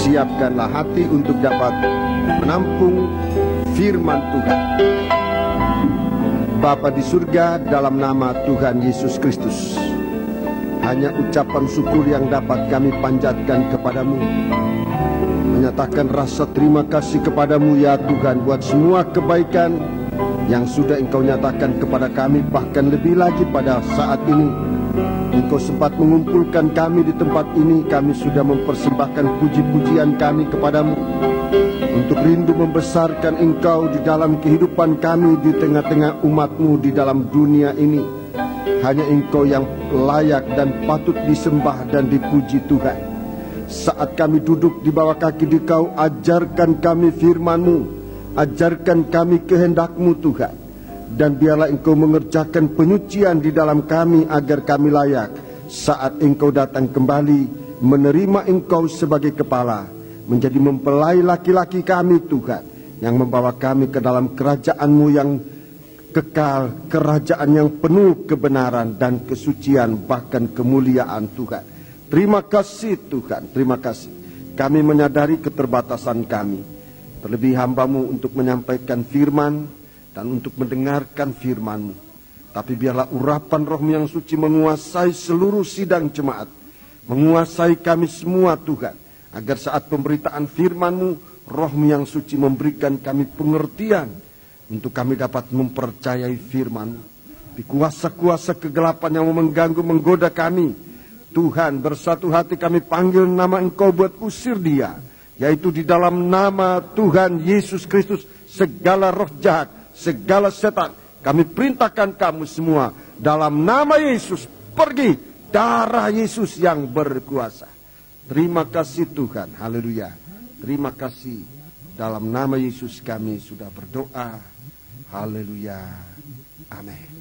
siapkanlah hati untuk dapat menampung firman Tuhan. Bapa di surga, dalam nama Tuhan Yesus Kristus, hanya ucapan syukur yang dapat kami panjatkan kepadamu, menyatakan rasa terima kasih kepadamu ya Tuhan buat semua kebaikan yang sudah Engkau nyatakan kepada kami. Bahkan lebih lagi pada saat ini Engkau sempat mengumpulkan kami di tempat ini. Kami sudah mempersembahkan puji-pujian kami kepadamu untuk rindu membesarkan Engkau di dalam kehidupan kami di tengah-tengah umat-Mu di dalam dunia ini. Hanya Engkau yang layak dan patut disembah dan dipuji Tuhan. Saat kami duduk di bawah kaki Engkau, ajarkan kami firman-Mu, ajarkan kami kehendak-Mu Tuhan. Dan biarlah Engkau mengerjakan penyucian di dalam kami agar kami layak saat Engkau datang kembali, menerima Engkau sebagai kepala, menjadi mempelai laki-laki kami Tuhan, yang membawa kami ke dalam kerajaan-Mu yang kekal, kerajaan yang penuh kebenaran dan kesucian, bahkan kemuliaan Tuhan. Terima kasih Tuhan, terima kasih. Kami menyadari keterbatasan kami, terlebih hamba-Mu untuk menyampaikan firman dan untuk mendengarkan firman-Mu. Tapi biarlah urapan Roh-Mu yang suci menguasai seluruh sidang jemaat, menguasai kami semua Tuhan, agar saat pemberitaan firman-Mu, Roh-Mu yang suci memberikan kami pengertian untuk kami dapat mempercayai firman-Mu. Di kuasa-kuasa kegelapan yang mengganggu, menggoda kami, Tuhan, bersatu hati kami panggil nama Engkau buat usir dia, yaitu di dalam nama Tuhan Yesus Kristus. Segala roh jahat, segala setan, kami perintahkan kamu semua dalam nama Yesus, pergi. Darah Yesus yang berkuasa. Terima kasih Tuhan, haleluya. Terima kasih, dalam nama Yesus kami sudah berdoa, haleluya, amin.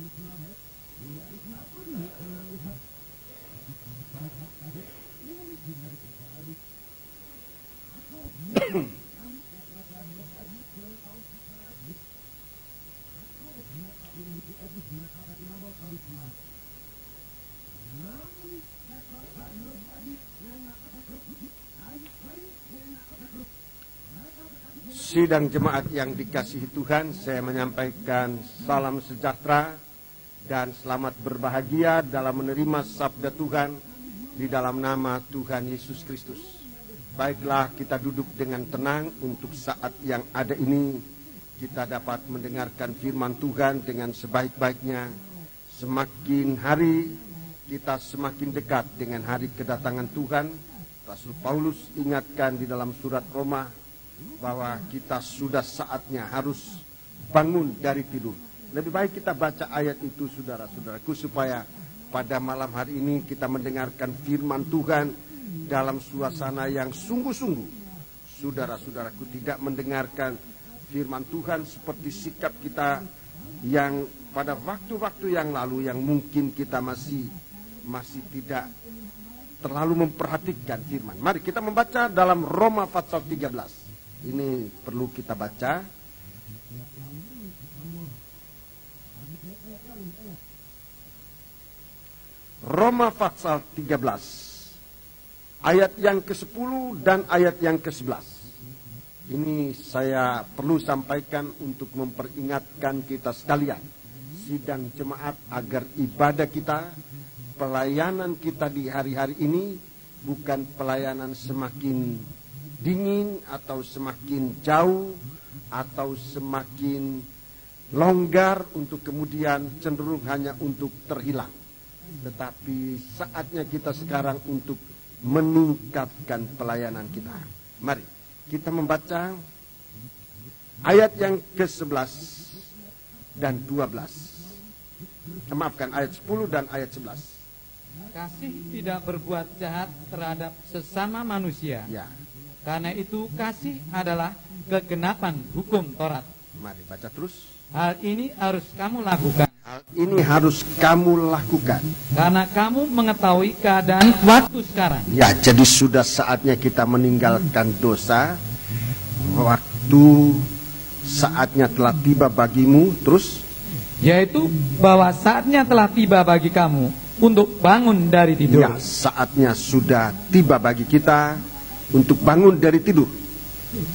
Sidang jemaat yang dikasihi Tuhan, saya menyampaikan salam sejahtera dan selamat berbahagia dalam menerima sabda Tuhan di dalam nama Tuhan Yesus Kristus. Baiklah, kita duduk dengan tenang untuk saat yang ada ini. Kita dapat mendengarkan firman Tuhan dengan sebaik-baiknya. Semakin hari kita semakin dekat dengan hari kedatangan Tuhan. Rasul Paulus ingatkan di dalam surat Roma bahwa kita sudah saatnya harus bangun dari tidur. Lebih baik kita baca ayat itu, saudara-saudaraku, supaya pada malam hari ini kita mendengarkan firman Tuhan dalam suasana yang sungguh-sungguh. Saudara-saudaraku, tidak mendengarkan firman Tuhan seperti sikap kita yang pada waktu-waktu yang lalu, yang mungkin kita masih tidak terlalu memperhatikan firman. Mari kita membaca dalam Roma pasal 13. Ini perlu kita baca. Roma pasal 13 ayat yang ke-10 dan ayat yang ke-11. Ini saya perlu sampaikan untuk memperingatkan kita sekalian, sidang jemaat, agar ibadah kita, pelayanan kita di hari-hari ini bukan pelayanan semakin dingin atau semakin jauh atau semakin longgar untuk kemudian cenderung hanya untuk terhilang. Tetapi saatnya kita sekarang untuk meningkatkan pelayanan kita. Mari kita membaca ayat yang ke-11 dan 12. Maafkan, ayat 10 dan ayat 11. Kasih tidak berbuat jahat terhadap sesama manusia. Ya. Karena itu kasih adalah kegenapan hukum Taurat. Mari baca terus. Hal ini harus kamu lakukan. Hal ini harus kamu lakukan. Karena kamu mengetahui keadaan waktu sekarang. Ya, jadi sudah saatnya kita meninggalkan dosa. Waktu saatnya telah tiba bagimu. Terus? Yaitu bahwa saatnya telah tiba bagi kamu untuk bangun dari tidur. Ya, saatnya sudah tiba bagi kita untuk bangun dari tidur.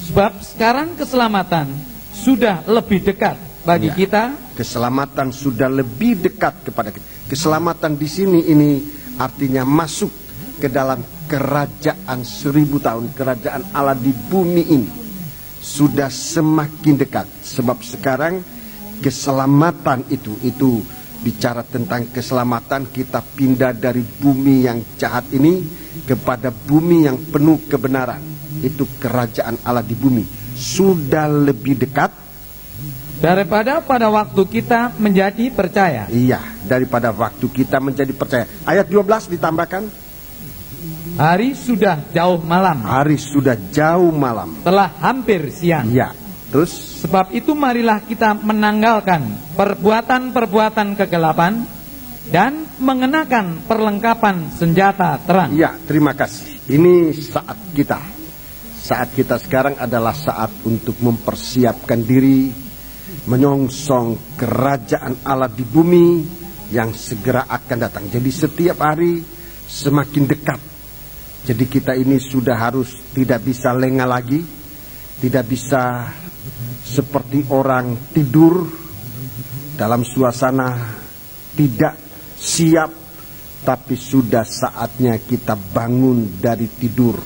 Sebab sekarang keselamatan sudah lebih dekat bagi Ya. kita. Keselamatan sudah lebih dekat kepada kita. Keselamatan di sini ini artinya masuk ke dalam kerajaan 1000 tahun, kerajaan Allah di bumi ini sudah semakin dekat. Sebab sekarang keselamatan itu bicara tentang keselamatan, kita pindah dari bumi yang jahat ini kepada bumi yang penuh kebenaran. Itu kerajaan Allah di bumi sudah lebih dekat Daripada pada waktu kita menjadi percaya. Iya, daripada waktu kita menjadi percaya. Ayat 12 ditambahkan, Hari sudah jauh malam, hari sudah jauh malam. telah hampir siang. Iya, terus Sebab itu marilah kita menanggalkan perbuatan-perbuatan kegelapan dan mengenakan perlengkapan senjata terang. iya, terima kasih. Ini saat kita. Saat kita sekarang adalah saat untuk mempersiapkan diri menyongsong kerajaan Allah di bumi yang segera akan datang. Jadi setiap hari semakin dekat. Jadi kita ini sudah harus tidak bisa lengah lagi, tidak bisa seperti orang tidur dalam suasana tidak siap, tapi sudah saatnya kita bangun dari tidur.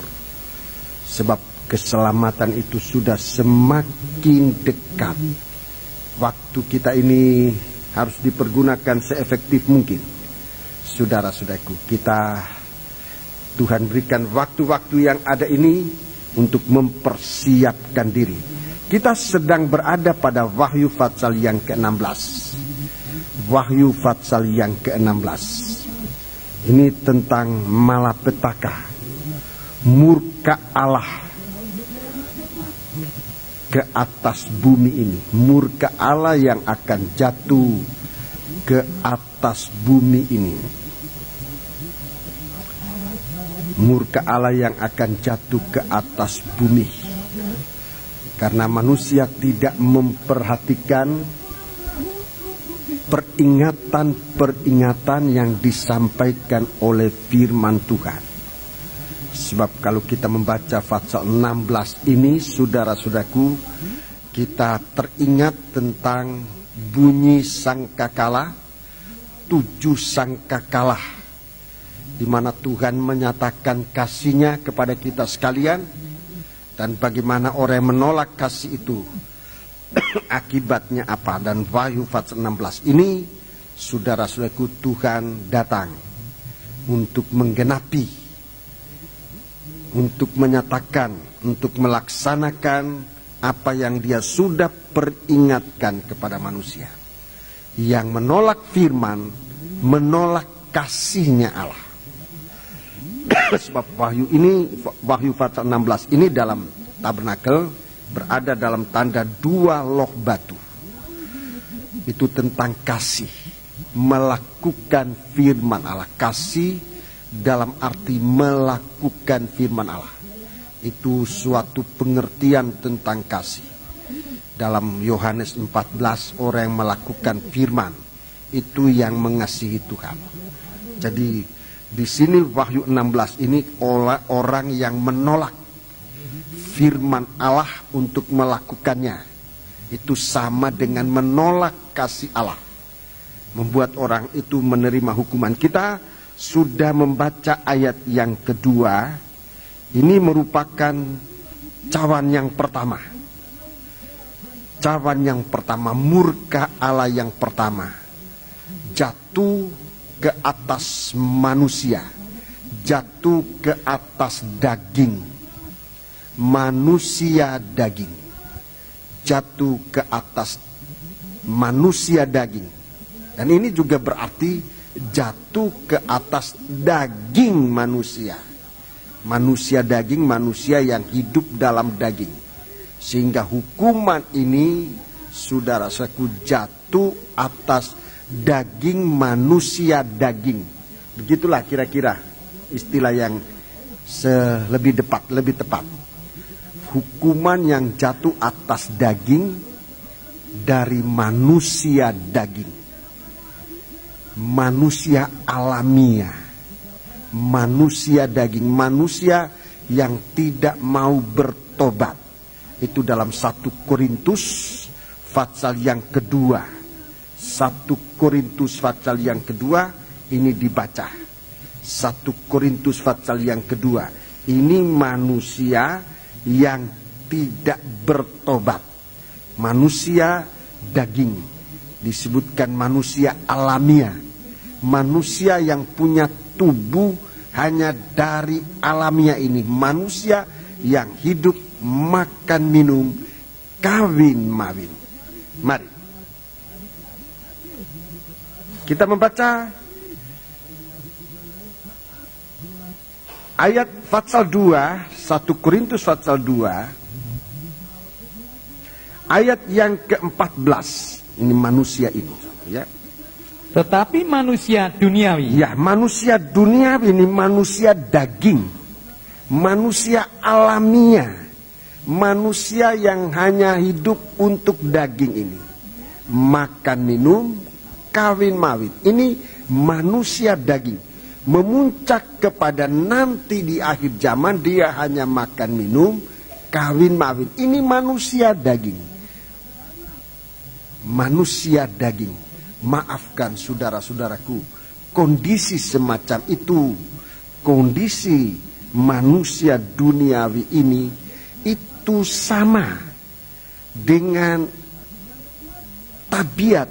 Sebab keselamatan itu sudah semakin dekat. Waktu kita ini harus dipergunakan seefektif mungkin. Saudara-saudaraku, Tuhan berikan waktu-waktu yang ada ini untuk mempersiapkan diri. Kita sedang berada pada Wahyu Fatsal yang ke-16. Wahyu Fatsal yang ke-16. Ini tentang malapetaka, murka Allah ke atas bumi ini. Murka Allah yang akan jatuh ke atas bumi ini. Murka Allah yang akan jatuh ke atas bumi. Karena manusia tidak memperhatikan peringatan-peringatan yang disampaikan oleh firman Tuhan. Sebab kalau kita membaca Fatsal 16 ini, saudara-saudaraku, kita teringat tentang bunyi sangkakala, 7 sangkakala, di mana Tuhan menyatakan kasih-Nya kepada kita sekalian, dan bagaimana orang yang menolak kasih itu akibatnya apa. Dan Wahyu Fatsal 16 ini, saudara-saudaraku, Tuhan datang untuk menggenapi, untuk menyatakan, untuk melaksanakan apa yang Dia sudah peringatkan kepada manusia. Yang menolak firman, menolak kasih-Nya Allah. Sebab Wahyu Fatsal 16 ini dalam tabernakel berada dalam tanda 2 loh batu. Itu tentang kasih, melakukan firman Allah. Kasih dalam arti melakukan firman Allah. Itu suatu pengertian tentang kasih. Dalam Yohanes 14, orang yang melakukan firman itu yang mengasihi Tuhan. Jadi di sini Wahyu 16 ini orang yang menolak firman Allah untuk melakukannya. Itu sama dengan menolak kasih Allah. Membuat orang itu menerima hukuman. Kita sudah membaca ayat yang kedua. Ini merupakan cawan yang pertama. Cawan yang pertama, murka Allah yang pertama. Jatuh ke atas manusia, jatuh ke atas daging, manusia daging, jatuh ke atas manusia daging. Dan ini juga berarti jatuh ke atas daging manusia. Manusia daging, manusia yang hidup dalam daging. Sehingga hukuman ini, saudara-saudaraku, jatuh atas daging manusia daging. Begitulah kira-kira istilah yang lebih tepat. Hukuman yang jatuh atas daging dari manusia daging. Manusia alamiah. Manusia daging. Manusia yang tidak mau bertobat. Itu dalam 1 Korintus pasal yang kedua. 1 Korintus pasal yang kedua ini dibaca. 1 Korintus pasal yang kedua. Ini manusia yang tidak bertobat. Manusia daging. Disebutkan manusia alamiah. Manusia yang punya tubuh hanya dari alamiah ini. Manusia yang hidup, makan, minum, kawin, mawin. Mari kita membaca ayat pasal 2, 1 Korintus pasal 2, ayat yang ke-14. Ini manusia ini, ya. Tetapi manusia duniawi, Ya, manusia duniawi ini manusia daging, manusia alamiah, manusia yang hanya hidup untuk daging ini, makan, minum, kawin, mawin. Ini manusia daging. Memuncak kepada nanti di akhir zaman dia hanya makan, minum, kawin, mawin. Ini manusia daging. Manusia daging. Maafkan saudara-saudaraku, kondisi semacam itu, kondisi manusia duniawi ini, itu sama dengan tabiat,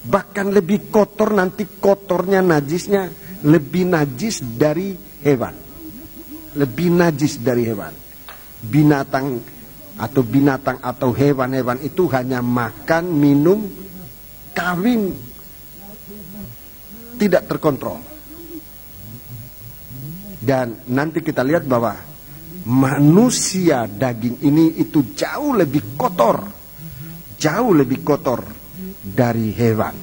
bahkan lebih kotor, nanti kotornya, najisnya lebih najis dari hewan. Lebih najis dari hewan. Binatang atau hewan-hewan itu hanya makan, minum, kawin, tidak terkontrol. Dan nanti kita lihat bahwa manusia daging ini itu jauh lebih kotor dari hewan.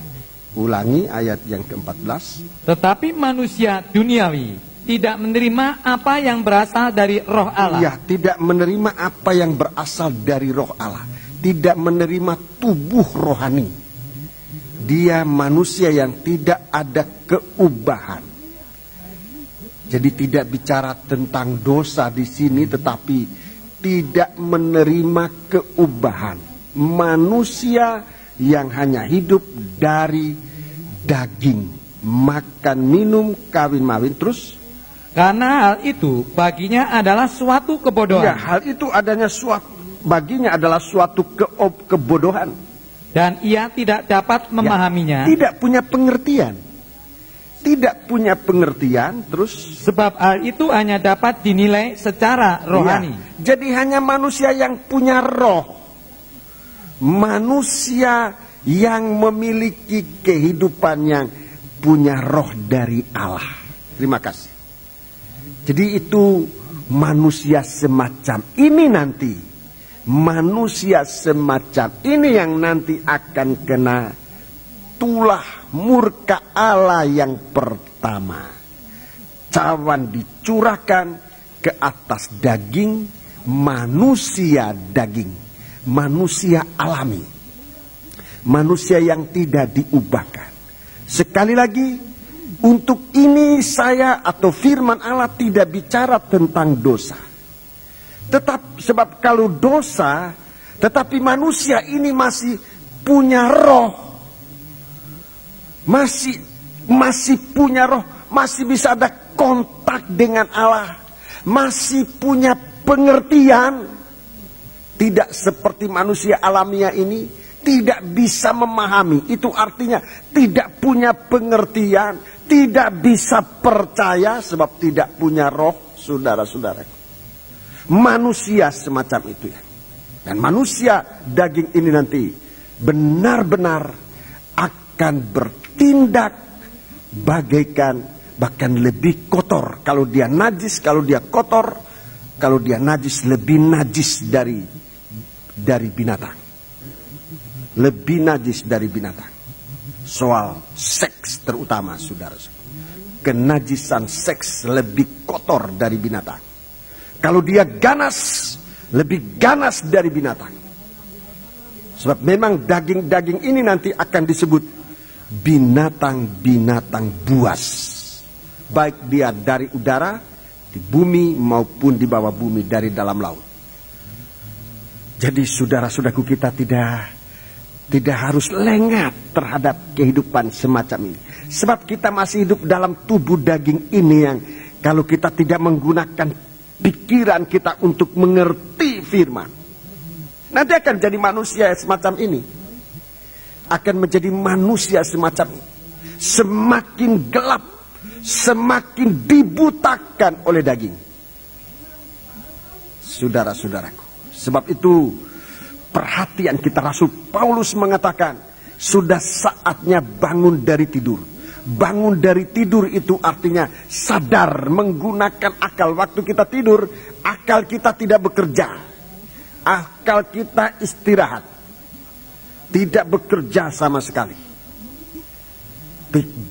Ulangi ayat yang ke-14. tetapi manusia duniawi tidak menerima apa yang berasal dari roh Allah. Ya, tidak menerima apa yang berasal dari roh Allah. Tidak menerima tubuh rohani. Dia manusia yang tidak ada keubahan. Jadi tidak bicara tentang dosa di sini, tetapi tidak menerima keubahan. Manusia yang hanya hidup dari daging, makan, minum, kawin, mawin, terus. Karena hal itu baginya adalah suatu kebodohan. Ya, hal itu baginya adalah suatu kebodohan. Dan ia tidak dapat memahaminya. Ya, tidak punya pengertian. Tidak punya pengertian, terus. Sebab hal itu hanya dapat dinilai secara rohani. Ya, jadi hanya manusia yang punya roh. Manusia yang memiliki kehidupan yang punya roh dari Allah. Terima kasih. Jadi itu manusia semacam ini nanti. Manusia semacam ini yang nanti akan kena tulah murka Allah yang pertama. Cawan dicurahkan ke atas daging manusia daging. Manusia alami. Manusia yang tidak diubahkan. Sekali lagi, untuk ini saya atau firman Allah tidak bicara tentang dosa. Sebab kalau dosa, tetapi manusia ini masih punya roh, masih punya roh, masih bisa ada kontak dengan Allah, masih punya pengertian. Tidak seperti manusia alamiah ini, tidak bisa memahami. Itu artinya tidak punya pengertian, tidak bisa percaya sebab tidak punya roh, saudara-saudara. Manusia semacam itu ya. Dan manusia daging ini nanti benar-benar akan bertindak bagaikan, bahkan lebih kotor. Kalau dia najis, kalau dia kotor, kalau dia najis, lebih najis dari binatang. Lebih najis dari binatang. Soal seks terutama, saudara-saudara. Kenajisan seks lebih kotor dari binatang. Kalau dia ganas, lebih ganas dari binatang. Sebab memang daging-daging ini nanti akan disebut binatang-binatang buas. Baik dia dari udara, di bumi maupun di bawah bumi dari dalam laut. Jadi saudara-saudaraku, kita tidak harus lengah terhadap kehidupan semacam ini. Sebab kita masih hidup dalam tubuh daging ini yang kalau kita tidak menggunakan pikiran kita untuk mengerti firman, nanti akan jadi manusia semacam ini. Akan menjadi manusia semacam ini. Semakin gelap, semakin dibutakan oleh daging. Saudara-saudaraku, sebab itu perhatian kita. Rasul Paulus mengatakan, sudah saatnya bangun dari tidur. Bangun dari tidur itu artinya sadar, menggunakan akal. Waktu kita tidur, akal kita tidak bekerja. Akal kita istirahat, tidak bekerja sama sekali.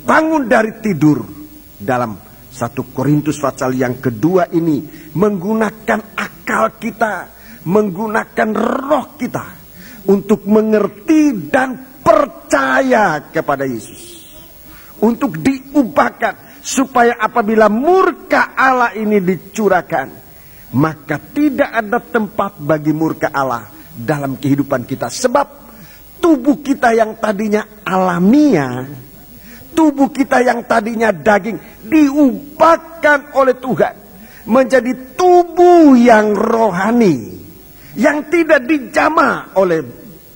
Bangun dari tidur. Dalam 1 Korintus pasal yang kedua ini, menggunakan akal kita, menggunakan roh kita untuk mengerti dan percaya kepada Yesus. Untuk diubahkan supaya apabila murka Allah ini dicurahkan, maka tidak ada tempat bagi murka Allah dalam kehidupan kita. Sebab tubuh kita yang tadinya alamiah, tubuh kita yang tadinya daging, diubahkan oleh Tuhan menjadi tubuh yang rohani, yang tidak dijamah oleh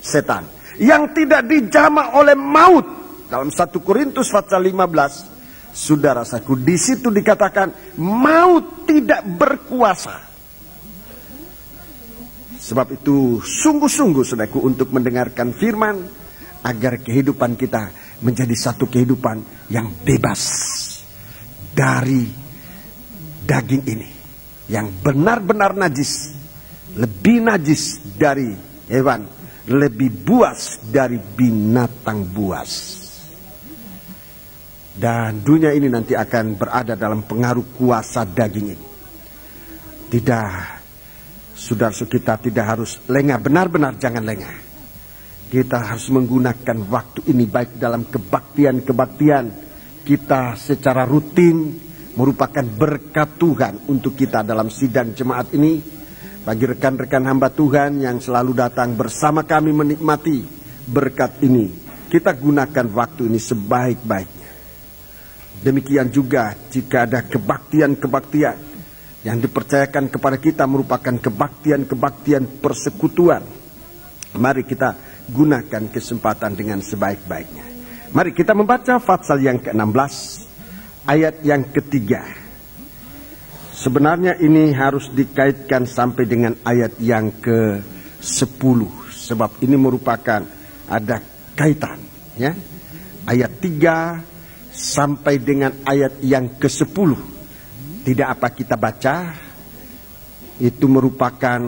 setan, yang tidak dijamah oleh maut. Dalam 1 Korintus pasal 15, saudara-saudaraku, di situ dikatakan maut tidak berkuasa. Sebab itu sungguh-sungguh saudaraku untuk mendengarkan firman, agar kehidupan kita menjadi satu kehidupan yang bebas dari daging ini, yang benar-benar najis, lebih najis dari hewan, lebih buas dari binatang buas. Dan dunia ini nanti akan berada dalam pengaruh kuasa daging ini. Tidak, saudara-saudara, kita tidak harus lengah, benar-benar jangan lengah. Kita harus menggunakan waktu ini baik dalam kebaktian-kebaktian kita secara rutin, merupakan berkat Tuhan untuk kita dalam sidang jemaat ini. Bagi rekan-rekan hamba Tuhan yang selalu datang bersama kami menikmati berkat ini, kita gunakan waktu ini sebaik-baiknya. Demikian juga jika ada kebaktian-kebaktian yang dipercayakan kepada kita merupakan kebaktian-kebaktian persekutuan, mari kita gunakan kesempatan dengan sebaik-baiknya. Mari kita membaca pasal yang ke-16, ayat yang ketiga. Sebenarnya ini harus dikaitkan sampai dengan ayat yang ke-10, sebab ini merupakan ada kaitan, ya. Ayat 3 sampai dengan ayat yang ke-10. Tidak apa kita baca, itu merupakan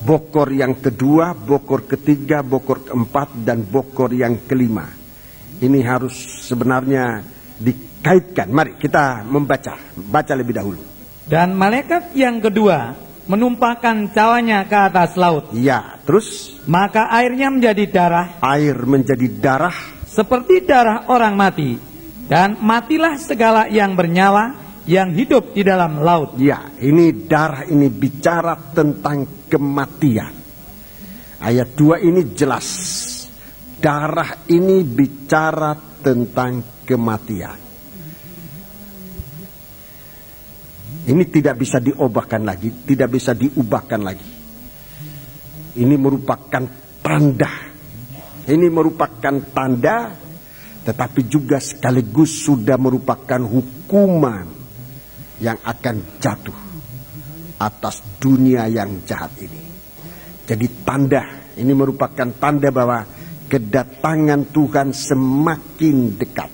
bokor yang kedua, bokor ketiga, bokor keempat, dan bokor yang kelima. Ini harus sebenarnya dikaitkan. Mari kita membaca. Baca lebih dahulu. Dan malaikat yang kedua menumpahkan cawanya ke atas laut. Ya, terus? Maka airnya menjadi darah. Air menjadi darah. Seperti darah orang mati. Dan matilah segala yang bernyawa, yang hidup di dalam laut. Ya, ini darah ini bicara tentang kematian. Ayat 2 ini jelas. Darah ini bicara tentang kematian. Ini tidak bisa diubahkan lagi, tidak bisa diubahkan lagi. Ini merupakan tanda. Ini merupakan tanda, tetapi juga sekaligus sudah merupakan hukuman yang akan jatuh atas dunia yang jahat ini. Jadi tanda, ini merupakan tanda bahwa kedatangan Tuhan semakin dekat.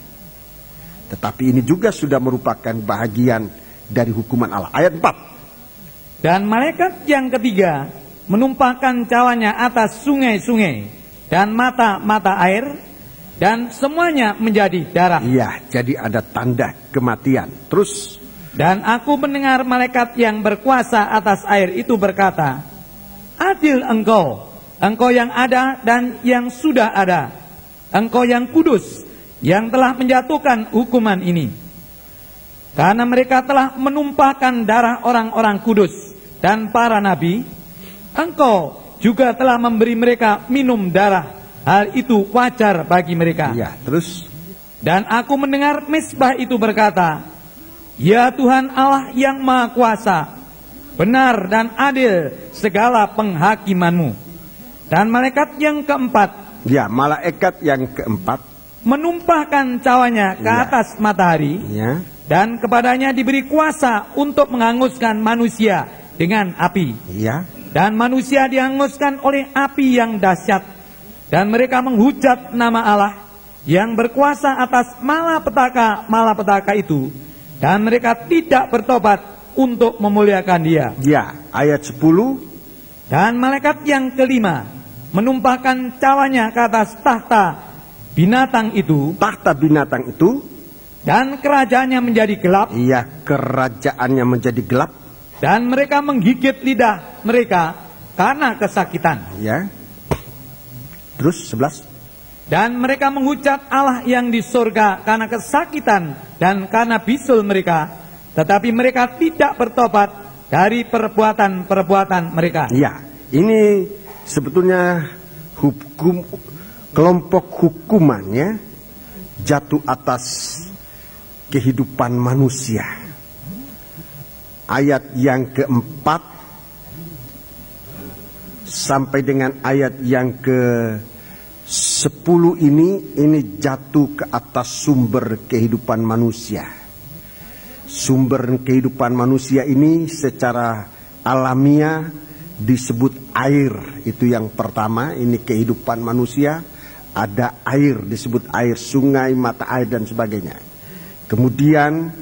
Tetapi ini juga sudah merupakan bahagian dari hukuman Allah. Ayat 4. Dan malaikat yang ketiga menumpahkan cawanya atas sungai-sungai dan mata-mata air, dan semuanya menjadi darah. Iya, jadi ada tanda kematian. Terus. Dan aku mendengar malaikat yang berkuasa atas air itu berkata, adil engkau, engkau yang ada dan yang sudah ada, engkau yang kudus, yang telah menjatuhkan hukuman ini. Karena mereka telah menumpahkan darah orang-orang kudus dan para nabi, Engkau juga telah memberi mereka minum darah. Hal itu wajar bagi mereka. Ya, terus. Dan aku mendengar mezbah itu berkata, Ya Tuhan Allah yang Maha Kuasa, benar dan adil segala penghakiman-Mu. Dan malaikat yang keempat, Ya, malaikat yang keempat menumpahkan cawanya ke atas matahari, ya, dan kepadanya diberi kuasa untuk menghanguskan manusia dengan api. ya, Dan manusia dihanguskan oleh api yang dahsyat. Dan mereka menghujat nama Allah yang berkuasa atas malapetaka itu. Dan mereka tidak bertobat untuk memuliakan Dia. ya. Ayat 10. Dan malaikat yang kelima menumpahkan cawanya ke atas tahta binatang itu, Tahta binatang itu, dan kerajaannya menjadi gelap. ya, kerajaannya menjadi gelap. Dan mereka menggigit lidah mereka karena kesakitan. Ya. Terus 11. Dan mereka menghujat Allah yang di surga karena kesakitan dan karena bisul mereka. Tetapi mereka tidak bertobat dari perbuatan-perbuatan mereka. Ya, ini sebetulnya kelompok hukumannya jatuh atas kehidupan manusia. Ayat yang keempat sampai dengan ayat yang ke-10 ini jatuh ke atas sumber kehidupan manusia. Sumber kehidupan manusia ini secara alamiah disebut air. Itu yang pertama, ini kehidupan manusia. Ada air, disebut air, sungai, mata air dan sebagainya. Kemudian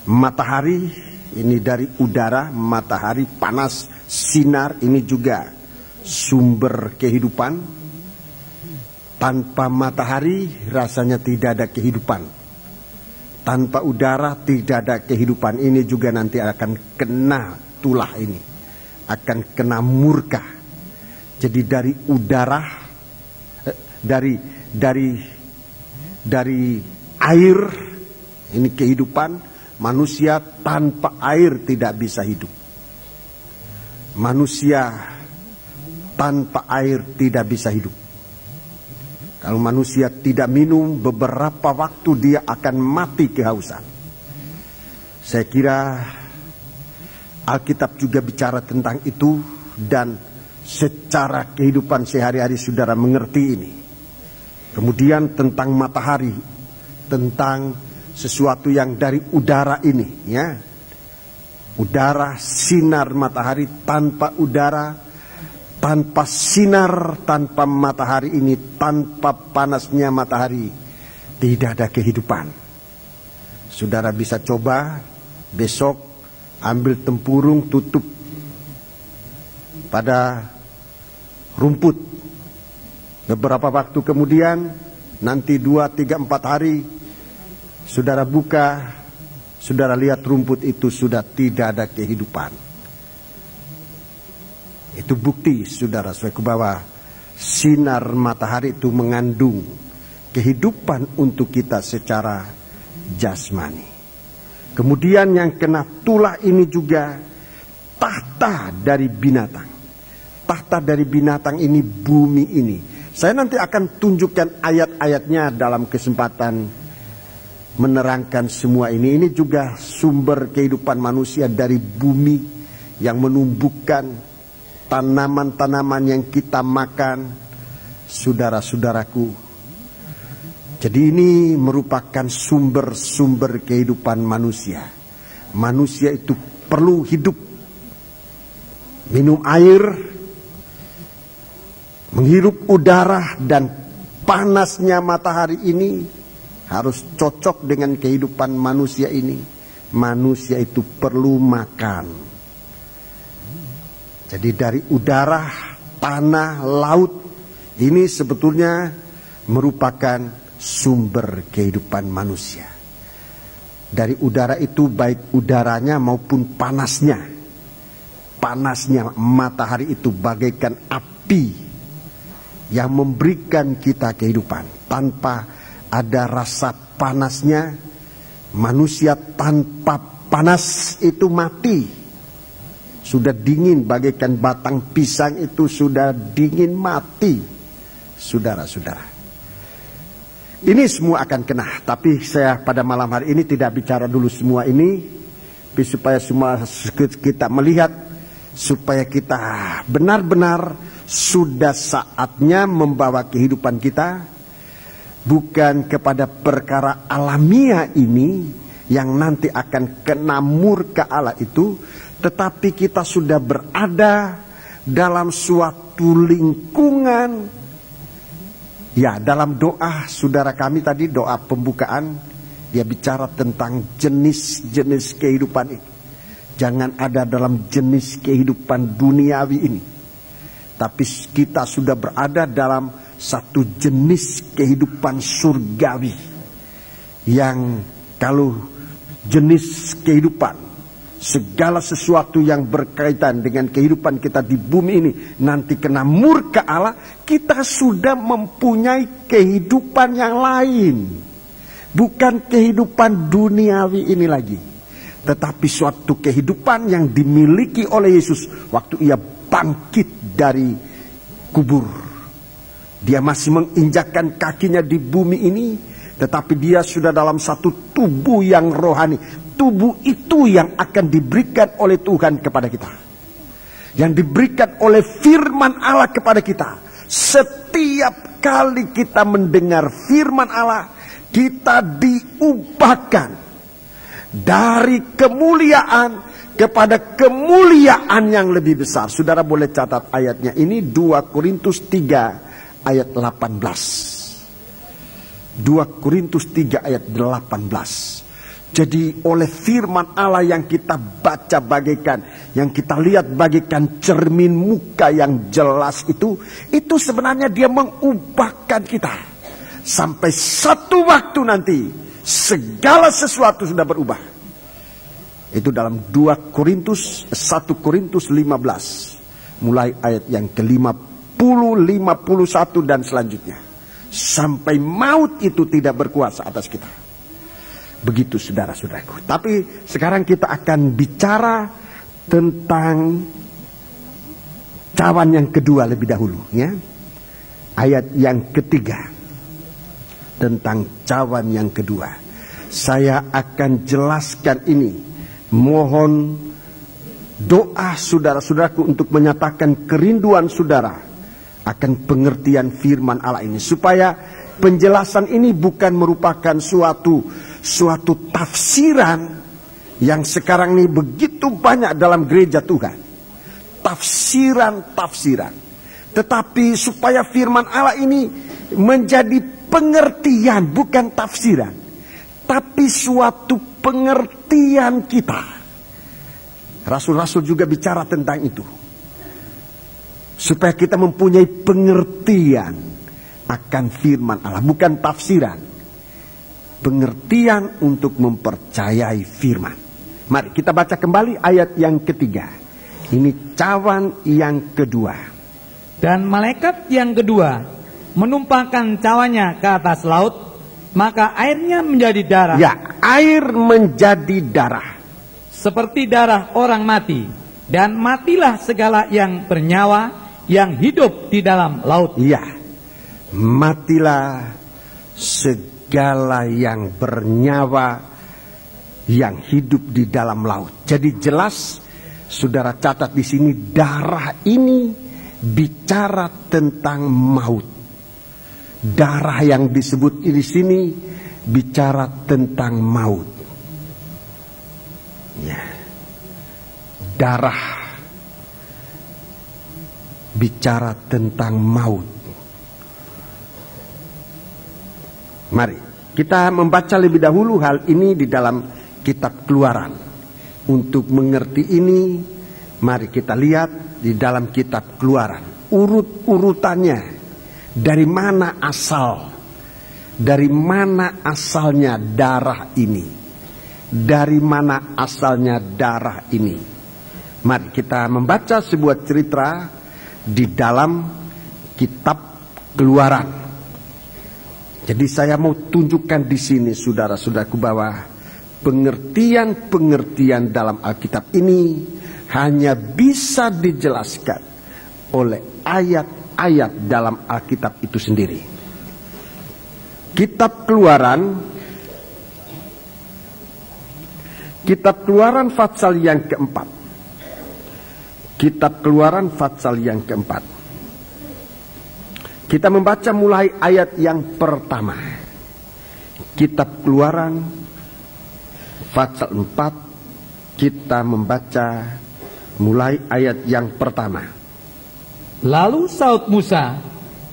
matahari, ini dari udara, matahari panas, sinar, ini juga sumber kehidupan. Tanpa matahari rasanya tidak ada kehidupan. Tanpa udara tidak ada kehidupan. Ini juga nanti akan kena tulah ini, akan kena murka. Jadi dari udara, dari air, ini kehidupan. Manusia tanpa air tidak bisa hidup. Manusia tanpa air tidak bisa hidup. Kalau manusia tidak minum, beberapa waktu dia akan mati kehausan. Saya kira Alkitab juga bicara tentang itu, dan secara kehidupan sehari-hari saudara mengerti ini. Kemudian tentang matahari, tentang sesuatu yang dari udara ini, ya. Udara, sinar matahari. Tanpa udara, tanpa sinar, tanpa matahari ini, tanpa panasnya matahari, tidak ada kehidupan. Saudara bisa coba besok ambil tempurung, tutup pada rumput. Beberapa waktu kemudian, nanti 2, 3, 4 hari, saudara buka, saudara lihat rumput itu sudah tidak ada kehidupan. Itu bukti, saudara-saudaraku, bahwa sinar matahari itu mengandung kehidupan untuk kita secara jasmani. Kemudian yang kena tulah ini juga tahta dari binatang. Tahta dari binatang ini, bumi ini. Saya nanti akan tunjukkan ayat-ayatnya dalam kesempatan menerangkan semua ini. Ini juga sumber kehidupan manusia dari bumi yang menumbuhkan tanaman-tanaman yang kita makan, saudara-saudaraku. Jadi ini merupakan sumber-sumber kehidupan manusia. Manusia itu perlu hidup, minum air, menghirup udara, dan panasnya matahari ini harus cocok dengan kehidupan manusia ini. Manusia itu perlu makan. Jadi dari udara, tanah, laut, ini sebetulnya merupakan sumber kehidupan manusia. Dari udara itu, baik udaranya maupun panasnya. Panasnya matahari itu bagaikan api yang memberikan kita kehidupan. Tanpa ada rasa panasnya, Manusia tanpa panas itu mati. Sudah dingin bagaikan batang pisang itu sudah dingin mati. Saudara-saudara. Ini semua akan kena. Tapi saya pada malam hari ini tidak bicara dulu semua ini. Supaya semua kita melihat. Supaya kita benar-benar sudah saatnya membawa kehidupan kita. Bukan kepada perkara alamiah ini. Yang nanti akan kena murka Allah itu. Tetapi kita sudah berada dalam suatu lingkungan. Ya, dalam doa saudara kami tadi, doa pembukaan, dia bicara tentang jenis-jenis kehidupan ini. Jangan ada dalam jenis kehidupan duniawi ini. Tapi kita sudah berada dalam satu jenis kehidupan surgawi. Yang kalau jenis kehidupan, segala sesuatu yang berkaitan dengan kehidupan kita di bumi ini nanti kena murka Allah, kita sudah mempunyai kehidupan yang lain. Bukan kehidupan duniawi ini lagi. Tetapi suatu kehidupan yang dimiliki oleh Yesus waktu ia bangkit dari kubur. Dia masih menginjakkan kakinya di bumi ini, tetapi dia sudah dalam satu tubuh yang rohani. Tubuh itu yang akan diberikan oleh Tuhan kepada kita. Yang diberikan oleh firman Allah kepada kita. Setiap kali kita mendengar firman Allah, kita diubahkan dari kemuliaan kepada kemuliaan yang lebih besar. Saudara boleh catat ayatnya ini, 2 Korintus 3 ayat 18. 2 Korintus 3 ayat 18. Jadi oleh firman Allah yang kita baca bagaikan, yang kita lihat bagaikan cermin muka yang jelas itu sebenarnya dia mengubahkan kita. Sampai satu waktu nanti, segala sesuatu sudah berubah. Itu dalam 1 Korintus 15. Mulai ayat yang ke-50, 51 dan selanjutnya. Sampai maut itu tidak berkuasa atas kita. Begitu saudara-saudaraku. Tapi sekarang kita akan bicara tentang cawan yang kedua lebih dahulu, ya. Ayat yang ketiga. Tentang cawan yang kedua. Saya akan jelaskan ini. Mohon doa saudara-saudaraku untuk menyatakan kerinduan saudara akan pengertian firman Allah ini. Supaya penjelasan ini bukan merupakan suatu tafsiran yang sekarang ini begitu banyak dalam gereja Tuhan. Tafsiran. Tetapi supaya firman Allah ini menjadi pengertian, bukan tafsiran. Tapi suatu pengertian kita. Rasul-rasul juga bicara tentang itu. Supaya kita mempunyai pengertian akan firman Allah, bukan tafsiran. Pengertian untuk mempercayai firman. Mari kita baca kembali ayat yang ketiga. Ini cawan yang kedua. Dan malaikat yang kedua menumpahkan cawannya ke atas laut, maka airnya menjadi darah. Ya, air menjadi darah. Seperti darah orang mati. Dan matilah segala yang bernyawa, yang hidup di dalam laut. Ya, matilah segala yang bernyawa yang hidup di dalam laut. Jadi jelas, saudara catat di sini, darah ini bicara tentang maut. Darah yang disebut di sini bicara tentang maut. Ya. Darah bicara tentang maut. Mari kita membaca lebih dahulu hal ini di dalam kitab Keluaran. Untuk mengerti ini, mari kita lihat di dalam kitab Keluaran. Urut-urutannya, dari mana asalnya darah ini. Dari mana asalnya darah ini. Mari kita membaca sebuah cerita di dalam kitab Keluaran. Jadi saya mau tunjukkan di sini saudara-saudaraku bahwa pengertian-pengertian dalam Alkitab ini hanya bisa dijelaskan oleh ayat-ayat dalam Alkitab itu sendiri. Kitab Keluaran pasal yang keempat. Kitab Keluaran pasal yang keempat. Kita membaca mulai ayat yang pertama. Kitab Keluaran pasal 4, kita membaca mulai ayat yang pertama. Lalu saud Musa,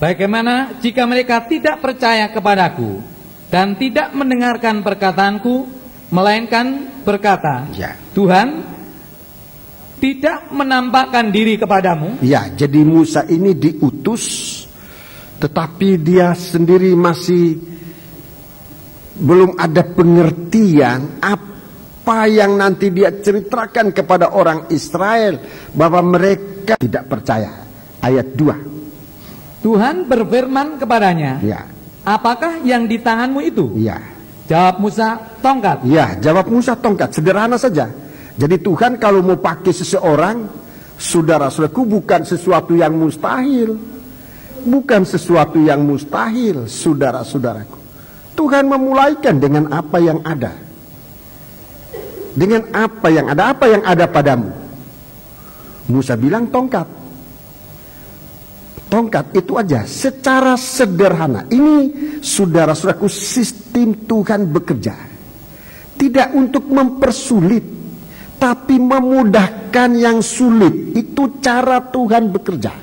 bagaimana jika mereka tidak percaya kepadaku dan tidak mendengarkan perkataanku, melainkan berkata, Ya. Tuhan tidak menampakkan diri kepadamu? Ya, jadi Musa ini diutus, tetapi dia sendiri masih belum ada pengertian apa yang nanti dia ceritakan kepada orang Israel, bahwa mereka tidak percaya. Ayat 2. Tuhan berfirman kepadanya, Ya. apakah yang di tanganmu itu? Ya. Jawab Musa, tongkat. Ya, jawab Musa, tongkat. Sederhana saja. Jadi Tuhan kalau mau pakai seseorang, saudara-saudaraku, bukan sesuatu yang mustahil. Bukan sesuatu yang mustahil, saudara-saudaraku. Tuhan memulaikan dengan apa yang ada. Dengan apa yang ada padamu. Musa bilang tongkat. Tongkat itu aja, secara sederhana. Ini saudara-saudaraku, sistem Tuhan bekerja. Tidak untuk mempersulit, tapi memudahkan yang sulit. Itu cara Tuhan bekerja.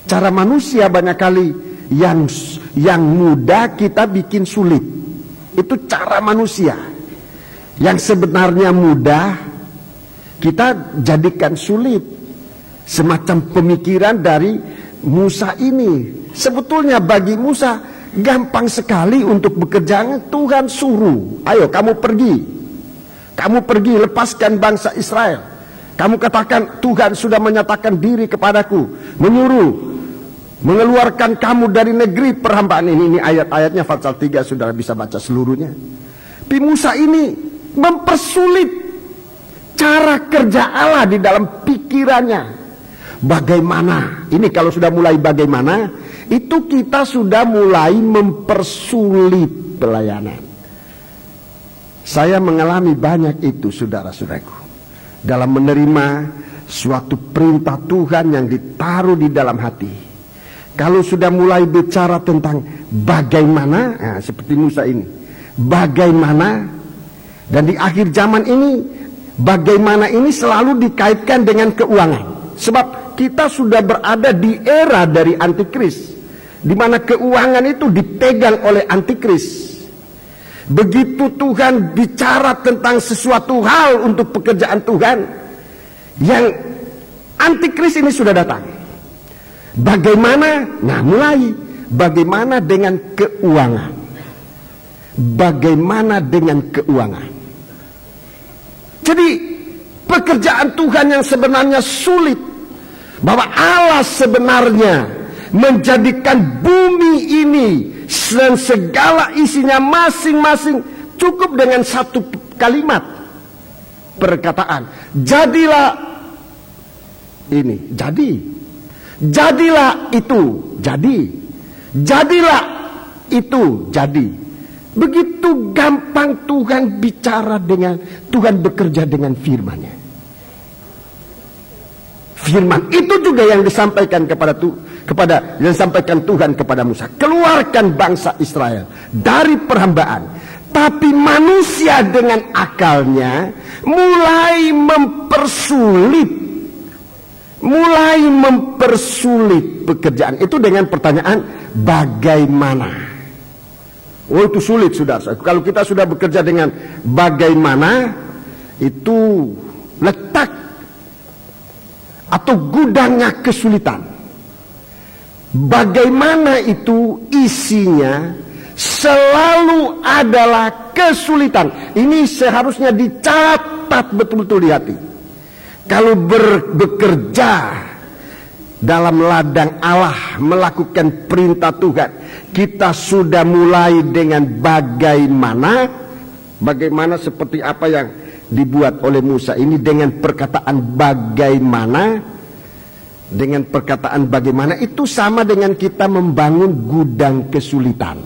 Cara manusia banyak kali yang mudah kita bikin sulit. Itu cara manusia. Yang sebenarnya mudah kita jadikan sulit. Semacam pemikiran dari Musa ini. Sebetulnya bagi Musa gampang sekali untuk bekerja. Tuhan suruh, ayo kamu pergi. Kamu pergi, lepaskan bangsa Israel. Kamu katakan Tuhan sudah menyatakan diri kepadaku, menyuruh mengeluarkan kamu dari negeri perhambaan ini. Ini ayat-ayatnya pasal 3, saudara bisa baca seluruhnya. Tapi Musa ini mempersulit cara kerja Allah di dalam pikirannya. Bagaimana? Ini kalau sudah mulai bagaimana, itu kita sudah mulai mempersulit pelayanan. Saya mengalami banyak itu, saudara-saudaraku, dalam menerima suatu perintah Tuhan yang ditaruh di dalam hati. Kalau sudah mulai bicara tentang bagaimana, nah, seperti Musa ini, bagaimana, dan di akhir zaman ini, bagaimana ini selalu dikaitkan dengan keuangan. Sebab kita sudah berada di era dari antikris, di mana keuangan itu dipegang oleh antikris. Begitu Tuhan bicara tentang sesuatu hal untuk pekerjaan Tuhan, yang antikris ini sudah datang. Bagaimana? Nah, mulai bagaimana dengan keuangan? Bagaimana dengan keuangan? Jadi pekerjaan Tuhan yang sebenarnya sulit, bahwa Allah sebenarnya menjadikan bumi ini dan segala isinya masing-masing cukup dengan satu kalimat perkataan. Jadilah ini, jadi. Jadilah itu, jadi. Jadilah itu, jadi. Begitu gampang Tuhan bicara dengan, Tuhan bekerja dengan firman-Nya. Firman itu juga yang disampaikan yang disampaikan Tuhan kepada Musa. Keluarkan bangsa Israel dari perhambaan. Tapi manusia dengan akalnya mulai mempersulit pekerjaan itu dengan pertanyaan bagaimana. Oh, itu sulit, saudara. Kalau kita sudah bekerja dengan bagaimana, itu letak atau gudangnya kesulitan. Bagaimana itu isinya selalu adalah kesulitan. Ini seharusnya dicatat betul-betul di hati. Kalau bekerja dalam ladang Allah, melakukan perintah Tuhan, kita sudah mulai dengan bagaimana, Bagaimana seperti apa yang dibuat oleh Musa ini dengan perkataan bagaimana. Dengan perkataan bagaimana itu sama dengan kita membangun gudang kesulitan.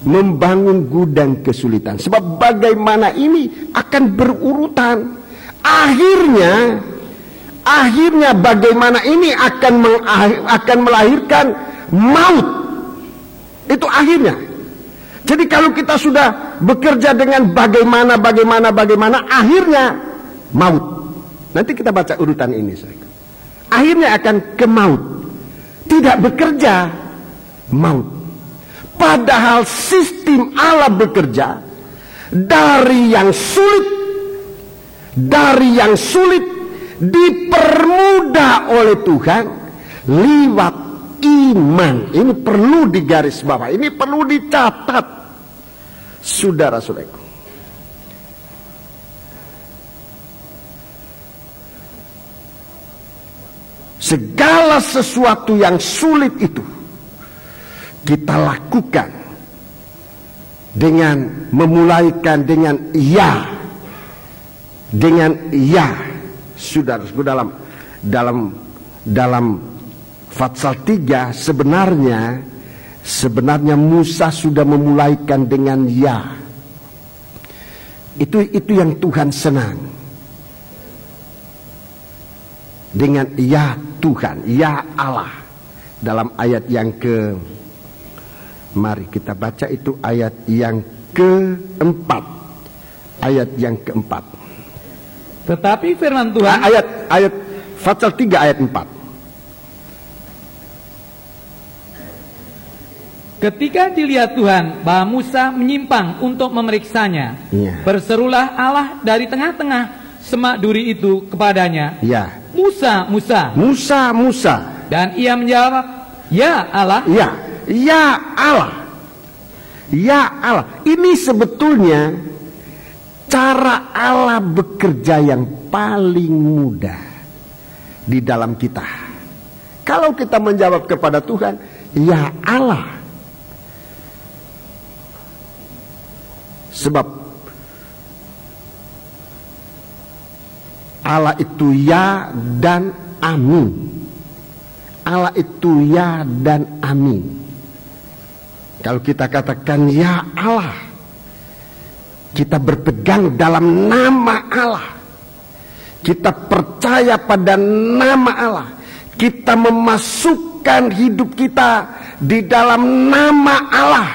Membangun gudang kesulitan. Sebab bagaimana ini akan berurutan. Akhirnya bagaimana ini akan melahirkan maut. Itu akhirnya. Jadi kalau kita sudah bekerja dengan bagaimana, akhirnya maut. Nanti kita baca urutan ini. Akhirnya akan ke maut. Tidak bekerja, maut. Padahal sistem Allah bekerja dari yang sulit dipermudah oleh Tuhan lewat iman. Ini perlu digarisbawahi, ini perlu dicatat, saudara-saudaraku. Segala sesuatu yang sulit itu kita lakukan dengan memulaikan dengan ya, saudara-saudara. Dalam Fatsal 3 sebenarnya Musa sudah memulaikan dengan ya. Itu yang Tuhan senang. Dengan ya Tuhan, ya Allah. Dalam ayat yang mari kita baca itu ayat yang keempat. Ayat yang keempat. Tetapi firman Tuhan, ayat Fatsal 3 ayat 4. Ketika dilihat Tuhan bahwa Musa menyimpang untuk memeriksanya, berserulah Allah dari tengah-tengah semak duri itu kepadanya, Musa, Musa. Musa, Musa. Dan ia menjawab, ya Allah. Ya Allah. Ya Allah. Ini sebetulnya cara Allah bekerja yang paling mudah di dalam kita. Kalau kita menjawab kepada Tuhan, ya Allah. Sebab Allah itu ya dan amin. Allah itu ya dan amin. Kalau kita katakan ya Allah, kita berpegang dalam nama Allah. Kita percaya pada nama Allah. Kita memasukkan hidup kita di dalam nama Allah.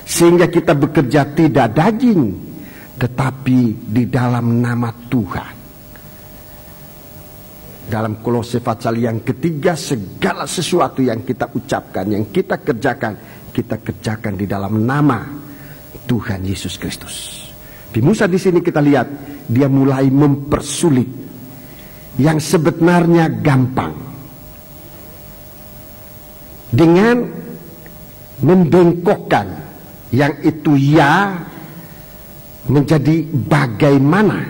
Sehingga kita bekerja tidak daging, tetapi di dalam nama Tuhan. Dalam Kolose pasal yang ketiga, segala sesuatu yang kita ucapkan, yang kita kerjakan di dalam nama Tuhan Yesus Kristus. Di Musa di sini kita lihat dia mulai mempersulit yang sebenarnya gampang dengan membengkokkan yang itu ya menjadi bagaimana.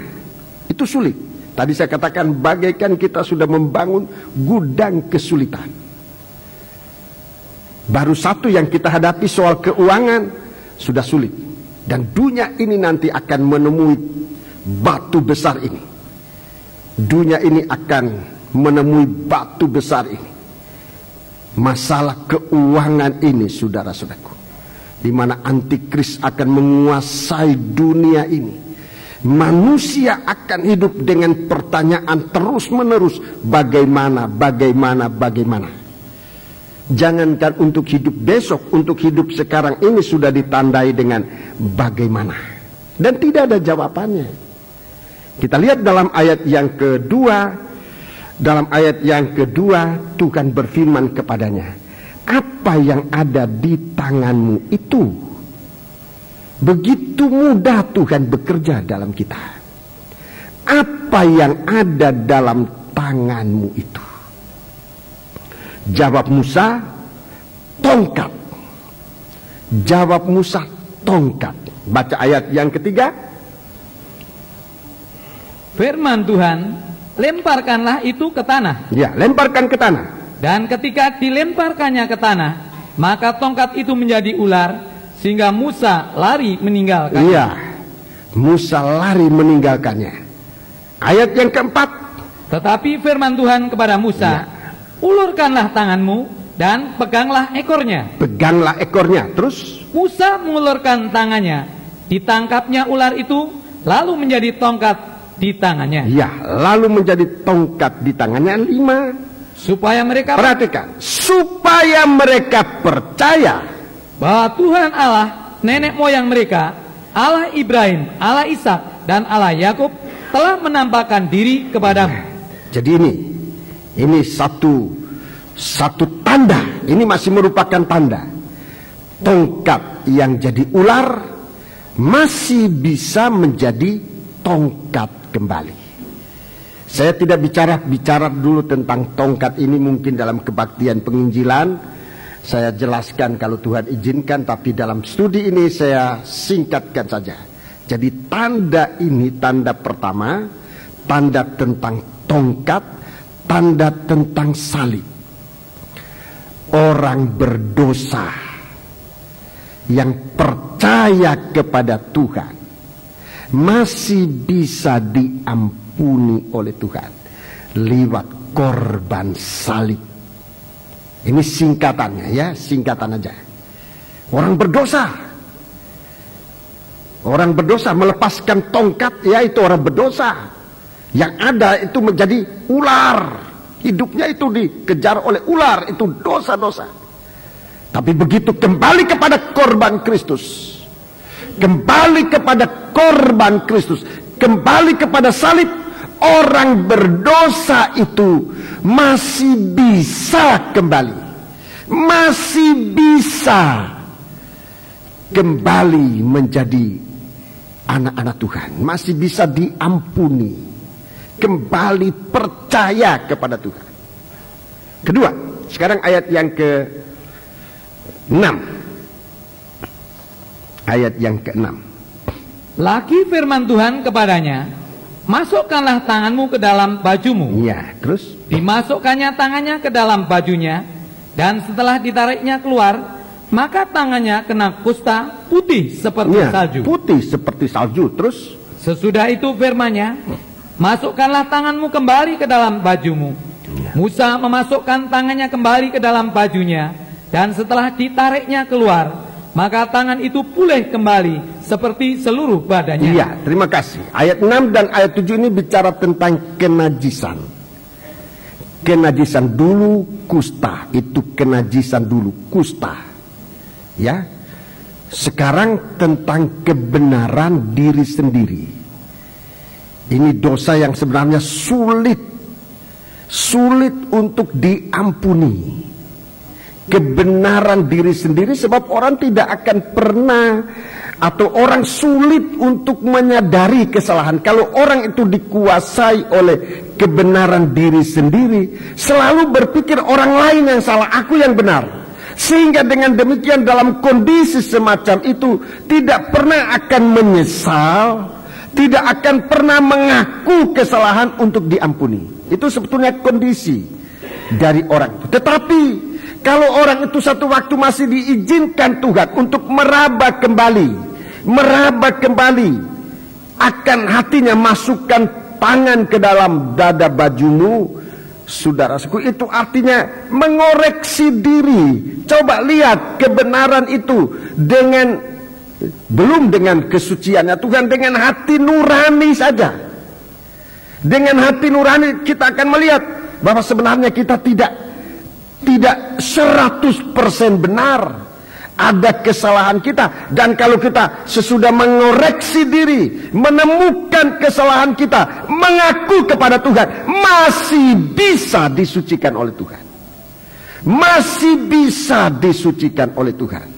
Itu sulit. Tadi saya katakan bagaikan kita sudah membangun gudang kesulitan. Baru satu yang kita hadapi soal keuangan sudah sulit. Dan dunia ini nanti akan menemui batu besar ini. Dunia ini akan menemui batu besar ini. Masalah keuangan ini, saudara-saudaraku, di mana antikris akan menguasai dunia ini. Manusia akan hidup dengan pertanyaan terus-menerus, bagaimana. Jangankan untuk hidup besok, untuk hidup sekarang ini sudah ditandai dengan bagaimana. Dan tidak ada jawabannya. Kita lihat dalam ayat yang kedua. Dalam ayat yang kedua, Tuhan berfirman kepadanya, apa yang ada di tanganmu itu? Begitu mudah Tuhan bekerja dalam kita. Apa yang ada dalam tanganmu itu? Jawab Musa, tongkat. Jawab Musa, tongkat. Baca ayat yang ketiga. Firman Tuhan, lemparkanlah itu ke tanah. Ya, lemparkan ke tanah. Dan ketika dilemparkannya ke tanah, maka tongkat itu menjadi ular, sehingga Musa lari meninggalkannya. Iya, Musa lari meninggalkannya. Ayat yang keempat. Tetapi firman Tuhan kepada Musa, ulurkanlah tanganmu dan peganglah ekornya. Peganglah ekornya. Terus Musa mengulurkan tangannya, ditangkapnya ular itu, lalu menjadi tongkat di tangannya. ya, lalu menjadi tongkat di tangannya 5. Supaya mereka Perhatikan, supaya mereka percaya bahwa Tuhan Allah nenek moyang mereka, Allah Ibrahim, Allah Ishak, dan Allah Yakub telah menampakkan diri kepadamu. Jadi ini satu tanda. Ini masih merupakan tanda. Tongkat yang jadi ular masih bisa menjadi tongkat kembali. Saya tidak bicara dulu tentang tongkat ini, mungkin dalam kebaktian penginjilan saya jelaskan kalau Tuhan izinkan, tapi dalam studi ini saya singkatkan saja. Jadi tanda ini, tanda pertama, tanda tentang tongkat, tanda tentang salib. Orang berdosa yang percaya kepada Tuhan masih bisa diampuni oleh Tuhan lewat korban salib. Ini singkatannya ya, singkatan aja. Orang berdosa melepaskan tongkat, ya itu orang berdosa. Yang ada itu menjadi ular. Hidupnya itu dikejar oleh ular, itu dosa-dosa. Tapi begitu kembali kepada korban Kristus, kembali kepada korban Kristus, kembali kepada salib, orang berdosa itu masih bisa kembali, masih bisa kembali menjadi anak-anak Tuhan, masih bisa diampuni, kembali percaya kepada Tuhan. Kedua, sekarang ayat yang ke-6. Ayat yang ke-6. Lagi firman Tuhan kepadanya, masukkanlah tanganmu ke dalam bajumu. Iya, terus Dimasukkannya tangannya ke dalam bajunya, dan setelah ditariknya keluar, maka tangannya kena kusta putih seperti salju. Putih seperti salju. Terus Sesudah itu firman-Nya, masukkanlah tanganmu kembali ke dalam bajumu. Musa memasukkan tangannya kembali ke dalam bajunya, dan setelah ditariknya keluar, maka tangan itu pulih kembali seperti seluruh badannya. Iya, terima kasih. Ayat 6 dan ayat 7 ini bicara tentang kenajisan. Kenajisan dulu kusta, itu kenajisan dulu kusta. Ya. Sekarang tentang kebenaran diri sendiri. Ini dosa yang sebenarnya sulit untuk diampuni. Kebenaran diri sendiri, sebab orang tidak akan pernah, atau orang sulit untuk menyadari kesalahan. Kalau orang itu dikuasai oleh kebenaran diri sendiri, selalu berpikir orang lain yang salah, aku yang benar. Sehingga dengan demikian dalam kondisi semacam itu tidak pernah akan menyesal, tidak akan pernah mengaku kesalahan untuk diampuni. Itu sebetulnya kondisi dari orang itu. Tetapi kalau orang itu satu waktu masih diizinkan Tuhan untuk meraba kembali akan hatinya, masukkan tangan ke dalam dada bajumu, saudaraku, itu artinya mengoreksi diri. Coba lihat kebenaran itu belum dengan kesuciannya Tuhan, dengan hati nurani saja. Dengan hati nurani kita akan melihat bahwa sebenarnya kita tidak 100% benar. Ada kesalahan kita, dan kalau kita sesudah mengoreksi diri, menemukan kesalahan kita, mengaku kepada Tuhan, masih bisa disucikan oleh Tuhan. Masih bisa disucikan oleh Tuhan.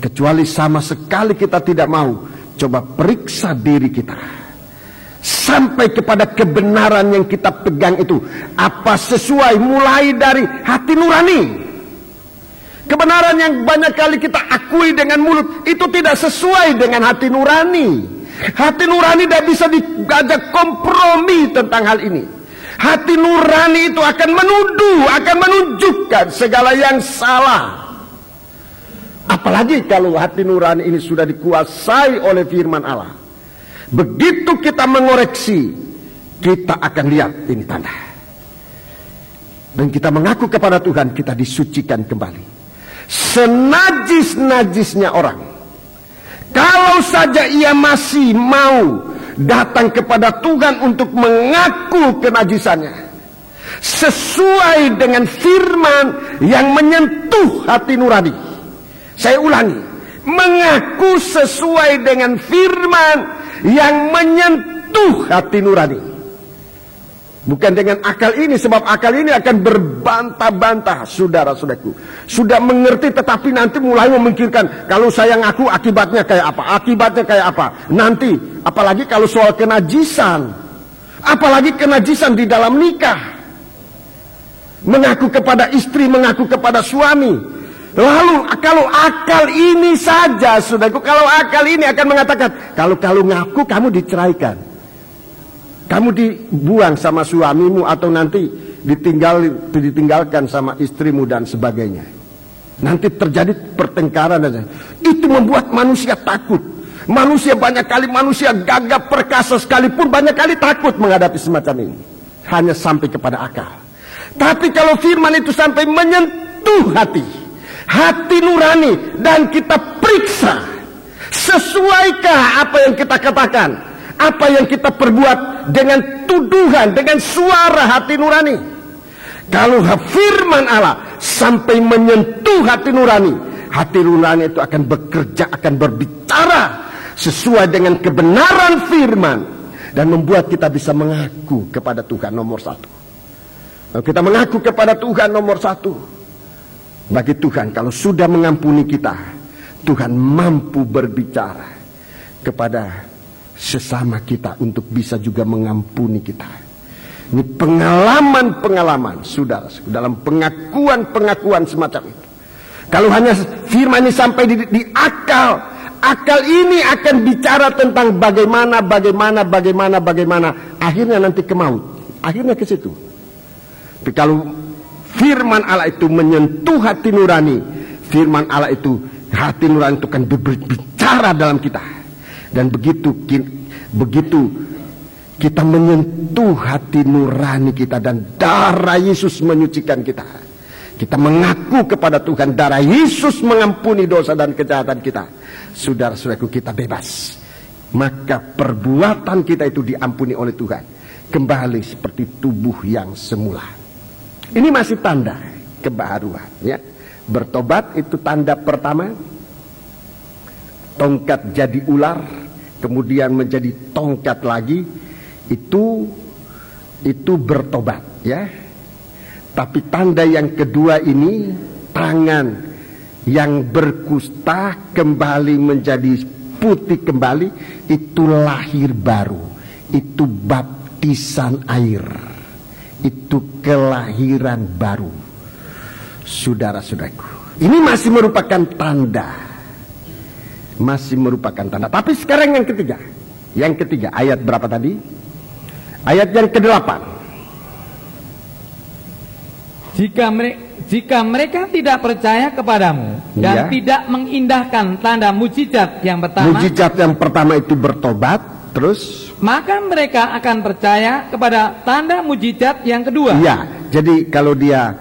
Kecuali sama sekali kita tidak mau, coba periksa diri kita. Sampai kepada kebenaran yang kita pegang itu, apa sesuai, mulai dari hati nurani. Kebenaran yang banyak kali kita akui dengan mulut itu tidak sesuai dengan hati nurani. Hati nurani tidak bisa diajak kompromi tentang hal ini. Hati nurani itu akan menuduh, akan menunjukkan segala yang salah. Apalagi kalau hati nurani ini sudah dikuasai oleh firman Allah. Begitu kita mengoreksi, kita akan lihat ini tanda. Dan kita mengaku kepada Tuhan, kita disucikan kembali. Senajis-najisnya orang, kalau saja ia masih mau datang kepada Tuhan untuk mengaku kenajisannya, sesuai dengan firman yang menyentuh hati nurani. Saya ulangi, mengaku sesuai dengan firman yang menyentuh hati nurani. Bukan dengan akal ini, sebab akal ini akan berbantah-bantah, saudara-saudaraku. Sudah mengerti tetapi nanti mulai memikirkan, kalau saya ngaku akibatnya kayak apa, akibatnya kayak apa. Nanti, apalagi kalau soal kenajisan, apalagi kenajisan di dalam nikah. Mengaku kepada istri, mengaku kepada suami. Lalu kalau akal ini saja, saudaraku, kalau akal ini akan mengatakan, kalau ngaku kamu diceraikan, kamu dibuang sama suamimu, atau nanti ditinggalkan sama istrimu dan sebagainya. Nanti terjadi pertengkaran aja. Itu membuat manusia takut. Manusia banyak kali, manusia gagap perkasa sekalipun banyak kali takut menghadapi semacam ini. Hanya sampai kepada akal. Tapi kalau firman itu sampai menyentuh hati nurani, dan kita periksa, sesuaikah apa yang kita katakan, apa yang kita perbuat dengan tuduhan, dengan suara hati nurani. Kalau firman Allah sampai menyentuh hati nurani itu akan bekerja, akan berbicara sesuai dengan kebenaran firman, dan membuat kita bisa mengaku kepada Tuhan nomor satu. Kita mengaku kepada Tuhan nomor satu. Bagi Tuhan, kalau sudah mengampuni kita, Tuhan mampu berbicara kepada sesama kita untuk bisa juga mengampuni kita. Ini pengalaman-pengalaman, saudara, dalam pengakuan-pengakuan semacam itu. Kalau hanya firman ini sampai di akal ini akan bicara tentang bagaimana, akhirnya nanti ke maut, akhirnya ke situ. Tapi kalau firman Allah itu menyentuh hati nurani, firman Allah itu, hati nurani itu akan berbicara dalam kita. Dan begitu kita menyentuh hati nurani kita, dan darah Yesus menyucikan kita, kita mengaku kepada Tuhan, darah Yesus mengampuni dosa dan kejahatan kita, saudara-saudaraku, kita bebas. Maka perbuatan kita itu diampuni oleh Tuhan, kembali seperti tubuh yang semula. Ini masih tanda kebaharuan, ya. Bertobat itu tanda pertama. Tongkat jadi ular, kemudian menjadi tongkat lagi, itu bertobat, ya. Tapi tanda yang kedua ini, tangan yang berkusta kembali menjadi putih kembali, itu lahir baru, itu baptisan air, itu kelahiran baru, saudara-saudaraku. Ini masih merupakan tanda. Tapi sekarang yang ketiga, ayat berapa tadi? Ayat yang ke-8. Jika mereka tidak percaya kepadamu dan tidak mengindahkan tanda mujizat yang pertama. Mujizat yang pertama itu bertobat, terus maka mereka akan percaya kepada tanda mujizat yang kedua. Iya, jadi kalau dia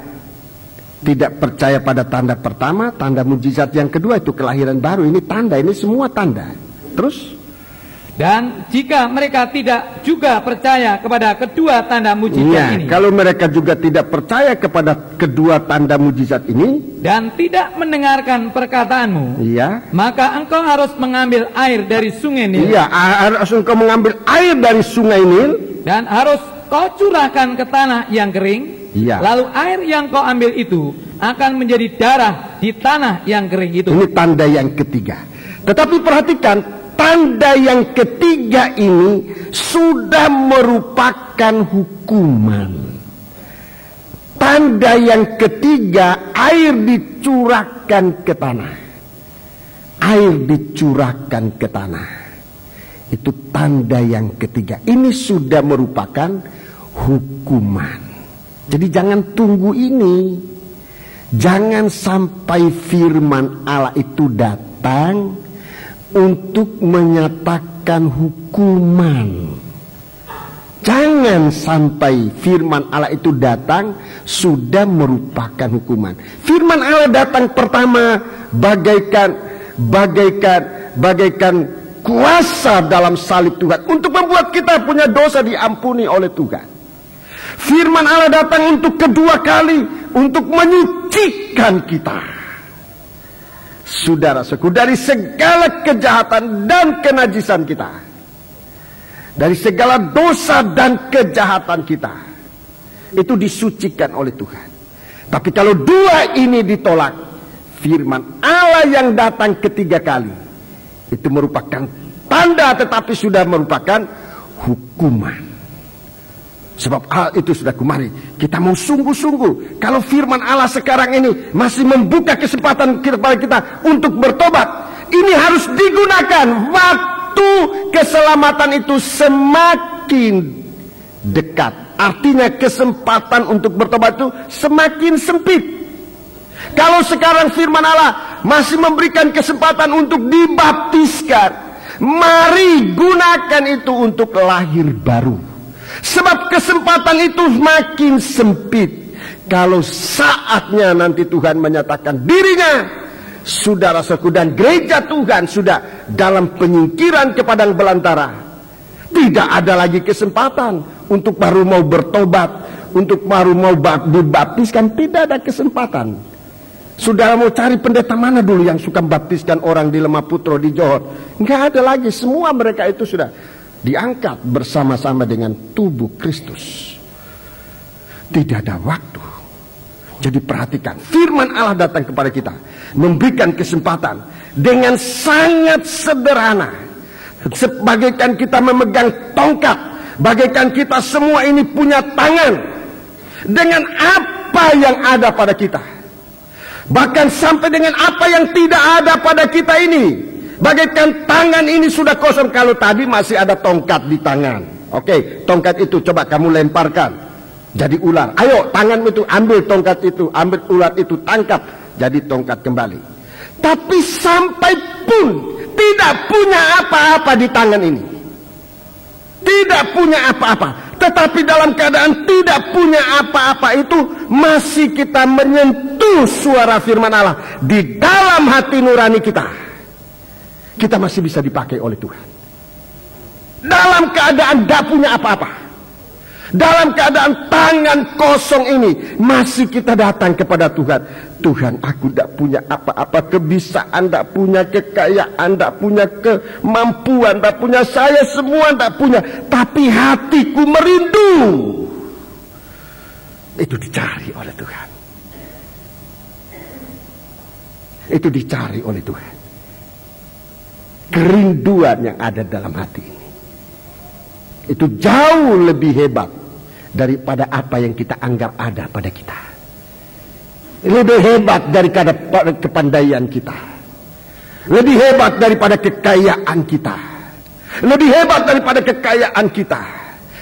tidak percaya pada tanda pertama, tanda mujizat yang kedua itu kelahiran baru. Ini tanda, ini semua tanda. Terus? Dan jika mereka tidak juga percaya kepada kedua tanda mujizat ini. Kalau mereka juga tidak percaya kepada kedua tanda mujizat ini. Dan tidak mendengarkan perkataanmu. Maka engkau harus mengambil air dari sungai Nil. Harus engkau mengambil air dari sungai Nil. Dan harus kau curahkan ke tanah yang kering. Lalu air yang kau ambil itu akan menjadi darah di tanah yang kering itu. Ini tanda yang ketiga. Tetapi perhatikan, tanda yang ketiga ini sudah merupakan hukuman. Tanda yang ketiga, air dicurahkan ke tanah. Air dicurahkan ke tanah. Itu tanda yang ketiga. Ini sudah merupakan hukuman. Jadi jangan tunggu ini. Jangan sampai firman Allah itu datang untuk menyatakan hukuman. Jangan sampai firman Allah itu datang sudah merupakan hukuman. Firman Allah datang pertama bagaikan kuasa dalam salib Tuhan untuk membuat kita punya dosa diampuni oleh Tuhan. Firman Allah datang untuk kedua kali untuk menyucikan kita. Saudara-saudaraku, dari segala kejahatan dan kenajisan kita, dari segala dosa dan kejahatan kita, itu disucikan oleh Tuhan. Tapi kalau dua ini ditolak, firman Allah yang datang ketiga kali itu merupakan tanda, tetapi sudah merupakan hukuman. Sebab hal itu sudah kemari, kita mau sungguh-sungguh. Kalau firman Allah sekarang ini masih membuka kesempatan kepada kita untuk bertobat, ini harus digunakan. Waktu keselamatan itu semakin dekat, artinya kesempatan untuk bertobat itu semakin sempit. Kalau sekarang firman Allah masih memberikan kesempatan untuk dibaptiskan, mari gunakan itu untuk lahir baru. Sebab kesempatan itu makin sempit. Kalau saatnya nanti Tuhan menyatakan dirinya, saudara-saudaraku, dan gereja Tuhan sudah dalam penyingkiran ke padang belantara, tidak ada lagi kesempatan untuk baru mau bertobat, untuk baru mau dibaptiskan. Tidak ada kesempatan. Saudara mau cari pendeta mana dulu yang suka baptiskan orang di Lemah Putro, di Johor? Enggak ada lagi. Semua mereka itu sudah diangkat bersama-sama dengan tubuh Kristus. Tidak ada waktu. Jadi perhatikan, firman Allah datang kepada kita, memberikan kesempatan dengan sangat sederhana. Bagaikan kita memegang tongkat, bagaikan kita semua ini punya tangan dengan apa yang ada pada kita. Bahkan sampai dengan apa yang tidak ada pada kita ini. Bagaikan tangan ini sudah kosong. Kalau tadi masih ada tongkat di tangan. Oke, tongkat itu coba kamu lemparkan jadi ular. Ayo, tanganmu itu ambil tongkat itu, ambil ular itu, tangkap jadi tongkat kembali. Tapi sampai pun tidak punya apa-apa di tangan ini. Tidak punya apa-apa. Tetapi dalam keadaan tidak punya apa-apa itu, masih kita menyentuh suara firman Allah di dalam hati nurani kita. Kita masih bisa dipakai oleh Tuhan. Dalam keadaan tidak punya apa-apa, dalam keadaan tangan kosong ini, masih kita datang kepada Tuhan. Tuhan, aku tidak punya apa-apa, kebisaan, tidak punya kekayaan, tidak punya kemampuan, tidak punya, saya semua tidak punya. Tapi hatiku merindu. Itu dicari oleh Tuhan. Itu dicari oleh Tuhan. Kerinduan yang ada dalam hati ini, itu jauh lebih hebat daripada apa yang kita anggap ada pada kita. Lebih hebat daripada kepandaian kita, lebih hebat daripada kekayaan kita, lebih hebat daripada kekayaan kita,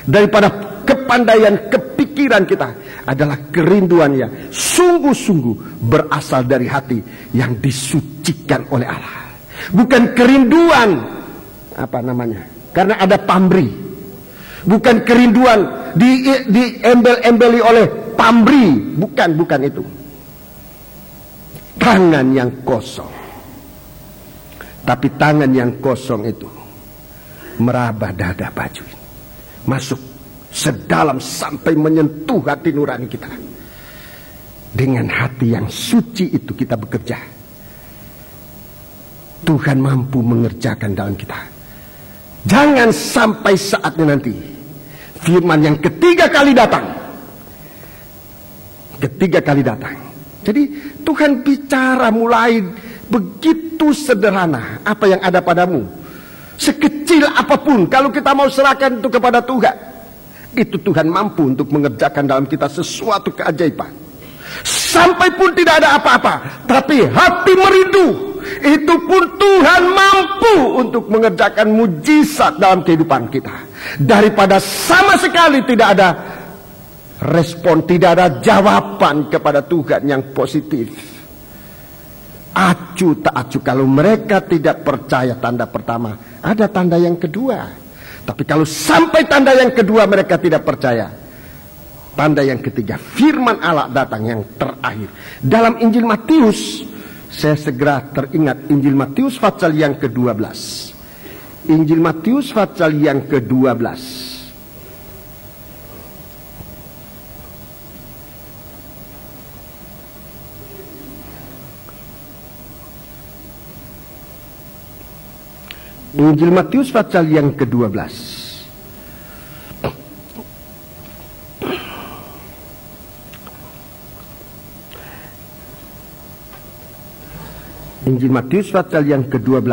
daripada kepandaian kepikiran kita. Adalah kerinduan yang sungguh-sungguh berasal dari hati yang disucikan oleh Allah. Bukan kerinduan karena ada pamrih. Bukan kerinduan diembel-embeli oleh pamrih. Bukan itu. Tangan yang kosong. Tapi tangan yang kosong itu meraba dada baju, masuk sedalam sampai menyentuh hati nurani kita. Dengan hati yang suci itu kita bekerja. Tuhan mampu mengerjakan dalam kita. Jangan sampai saatnya nanti firman yang ketiga kali datang. Ketiga kali datang. Jadi Tuhan bicara mulai begitu sederhana. Apa yang ada padamu, sekecil apapun, kalau kita mau serahkan itu kepada Tuhan, itu Tuhan mampu untuk mengerjakan dalam kita sesuatu keajaiban. Sampai pun tidak ada apa-apa, tapi hati merindu, itu pun Tuhan mampu untuk mengerjakan mujizat dalam kehidupan kita. Daripada sama sekali tidak ada respon, tidak ada jawaban kepada Tuhan yang positif. Acuh tak acuh. Kalau mereka tidak percaya tanda pertama, ada tanda yang kedua. Tapi kalau sampai tanda yang kedua mereka tidak percaya, tanda yang ketiga, firman Allah datang yang terakhir. Dalam Injil Matius, saya segera teringat Injil Matius pasal yang ke-12. Injil Matius pasal yang ke-12. Injil Matius pasal yang ke-12. Injil Matius pasal yang ke-12.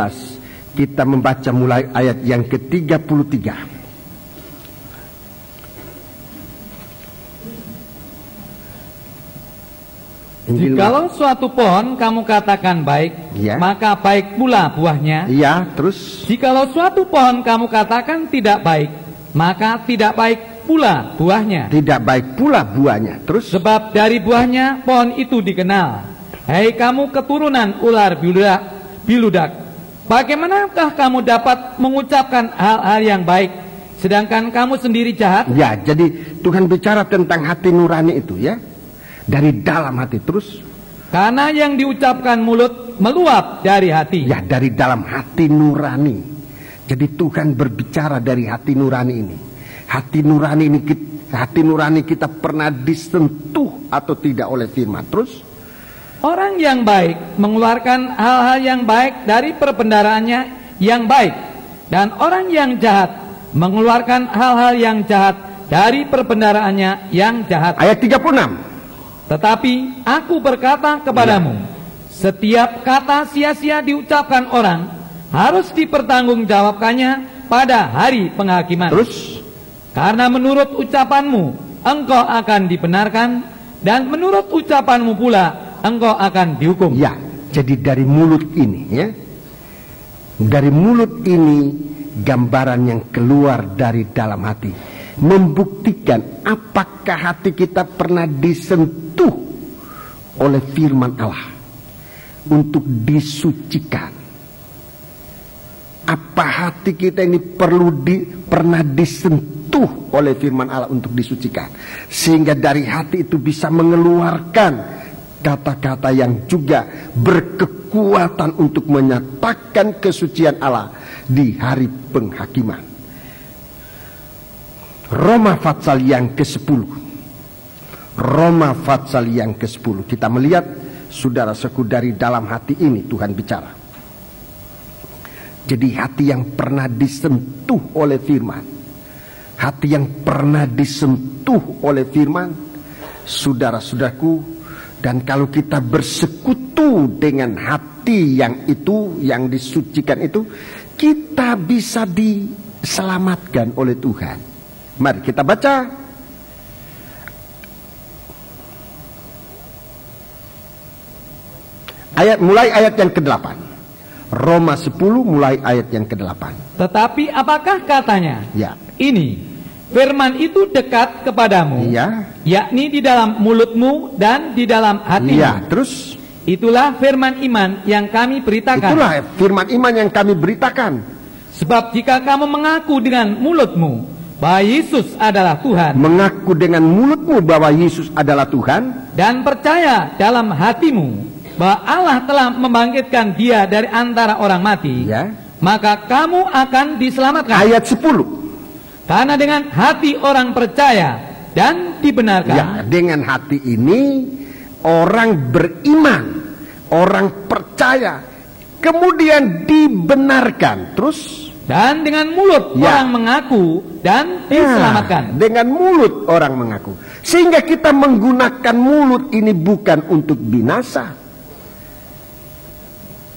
Kita membaca mulai ayat yang ke-33. Jikalau suatu pohon kamu katakan baik, ya, maka baik pula buahnya. Ya, terus. Jikalau suatu pohon kamu katakan tidak baik, maka tidak baik pula buahnya. Tidak baik pula buahnya. Terus. Sebab dari buahnya pohon itu dikenal. Hei kamu keturunan ular biludak, bagaimanakah kamu dapat mengucapkan hal-hal yang baik, sedangkan kamu sendiri jahat? Ya, jadi Tuhan bicara tentang hati nurani itu, ya. Dari dalam hati. Terus. Karena yang diucapkan mulut meluap dari hati. Ya, dari dalam hati nurani. Jadi Tuhan berbicara dari hati nurani ini. Hati nurani kita pernah disentuh atau tidak oleh firman. Terus. Orang yang baik mengeluarkan hal-hal yang baik dari perbendaharanya yang baik, dan orang yang jahat mengeluarkan hal-hal yang jahat dari perbendaharanya yang jahat. Ayat 36. Tetapi aku berkata kepadamu, setiap kata sia-sia diucapkan orang harus dipertanggungjawabkannya pada hari penghakiman. Terus? Karena menurut ucapanmu engkau akan dibenarkan, dan menurut ucapanmu pula engkau akan dihukum. Ya, jadi dari mulut ini, ya. Dari mulut ini gambaran yang keluar dari dalam hati, membuktikan apakah hati kita pernah disentuh oleh firman Allah untuk disucikan. Apa hati kita ini pernah disentuh oleh firman Allah untuk disucikan, sehingga dari hati itu bisa mengeluarkan kata-kata yang juga berkekuatan untuk menyatakan kesucian Allah di hari penghakiman. Roma pasal yang ke-10. Roma pasal yang ke-10. Kita melihat, saudara-saudaraku, dari dalam hati ini Tuhan bicara. Jadi hati yang pernah disentuh oleh firman, hati yang pernah disentuh oleh firman, saudara-saudaraku. Dan kalau kita bersekutu dengan hati yang itu, yang disucikan itu, kita bisa diselamatkan oleh Tuhan. Mari kita baca mulai ayat yang ke-8. Roma 10 mulai ayat yang ke-8. Tetapi apakah katanya? Ya. Ini, firman itu dekat kepadamu, ya, yakni di dalam mulutmu dan di dalam hatimu. Ya, terus. Itulah firman iman yang kami beritakan. Itulah firman iman yang kami beritakan. Sebab jika kamu mengaku dengan mulutmu bahwa Yesus adalah Tuhan, mengaku dengan mulutmu bahwa Yesus adalah Tuhan, dan percaya dalam hatimu bahwa Allah telah membangkitkan Dia dari antara orang mati, ya, maka kamu akan diselamatkan. Ayat 10. Karena dengan hati orang percaya dan dibenarkan. Ya, dengan hati ini orang beriman, orang percaya, kemudian dibenarkan. Terus? Dan dengan mulut orang mengaku dan diselamatkan. Dengan mulut orang mengaku. Sehingga kita menggunakan mulut ini bukan untuk binasa.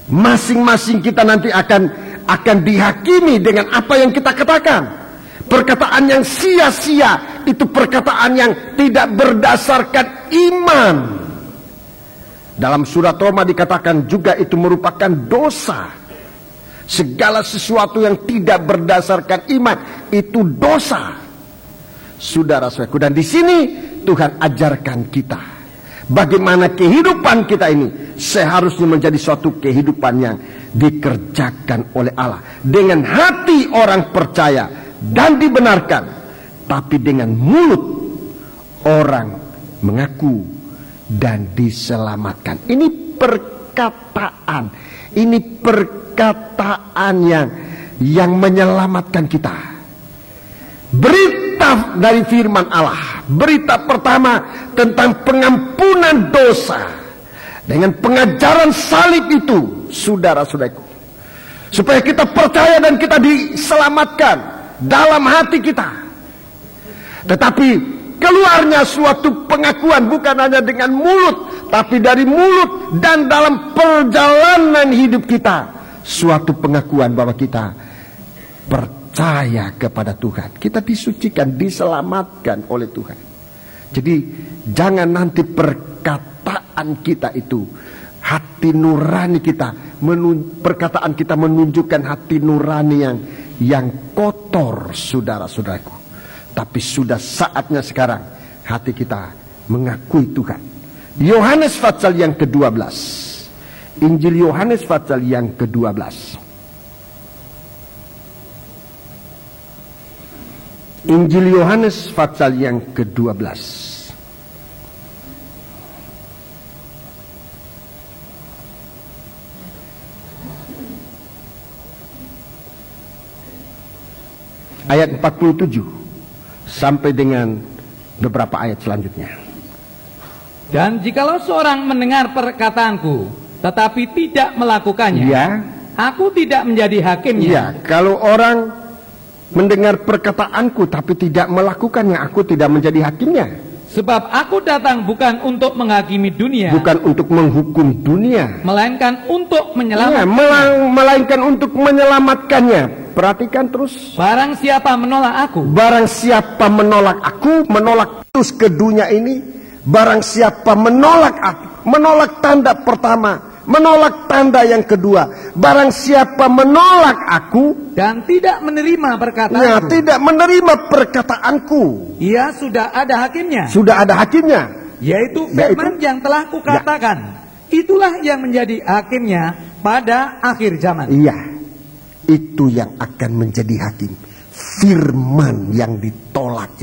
Masing-masing kita nanti akan dihakimi dengan apa yang kita katakan. Perkataan yang sia-sia itu perkataan yang tidak berdasarkan iman. Dalam surat Roma dikatakan juga itu merupakan dosa. Segala sesuatu yang tidak berdasarkan iman itu dosa, saudara-saudaraku. Dan di sini Tuhan ajarkan kita bagaimana kehidupan kita ini seharusnya menjadi suatu kehidupan yang dikerjakan oleh Allah dengan hati orang percaya dan dibenarkan, tapi dengan mulut orang mengaku dan diselamatkan. Ini perkataan yang menyelamatkan kita. Berita dari firman Allah, berita pertama tentang pengampunan dosa dengan pengajaran salib itu, saudara-saudaraku, supaya kita percaya dan kita diselamatkan dalam hati kita. Tetapi keluarnya suatu pengakuan bukan hanya dengan mulut, tapi dari mulut dan dalam perjalanan hidup kita, suatu pengakuan bahwa kita percaya kepada Tuhan, kita disucikan, diselamatkan oleh Tuhan. Jadi jangan nanti perkataan kita itu, hati nurani kita, perkataan kita menunjukkan hati nurani yang kotor, saudara-saudaraku. Tapi sudah saatnya sekarang hati kita mengakui Tuhan. Yohanes pasal yang ke-12. Injil Yohanes pasal yang ke-12. Injil Yohanes pasal yang ke-12. Ayat 47 sampai dengan beberapa ayat selanjutnya. Dan jikalau seorang mendengar perkataanku tetapi tidak melakukannya, Ya, aku tidak menjadi hakimnya. ya, kalau orang mendengar perkataanku tapi tidak melakukannya, aku tidak menjadi hakimnya. Sebab aku datang bukan untuk menghakimi dunia, Bukan untuk menghukum dunia, melainkan untuk ya, menyelamatkan. melainkan untuk menyelamatkannya. Perhatikan terus. Barang siapa menolak aku, Barang siapa menolak aku, menolak terus ke dunia ini. Barang siapa menolak aku, menolak tanda pertama, menolak tanda yang kedua. Barang siapa menolak aku dan tidak menerima perkataanku, tidak menerima perkataanku, ia sudah ada hakimnya, sudah ada hakimnya, yaitu firman yang telah kukatakan. Itulah yang menjadi hakimnya pada akhir zaman. Iya, itu yang akan menjadi hakim. Firman yang ditolak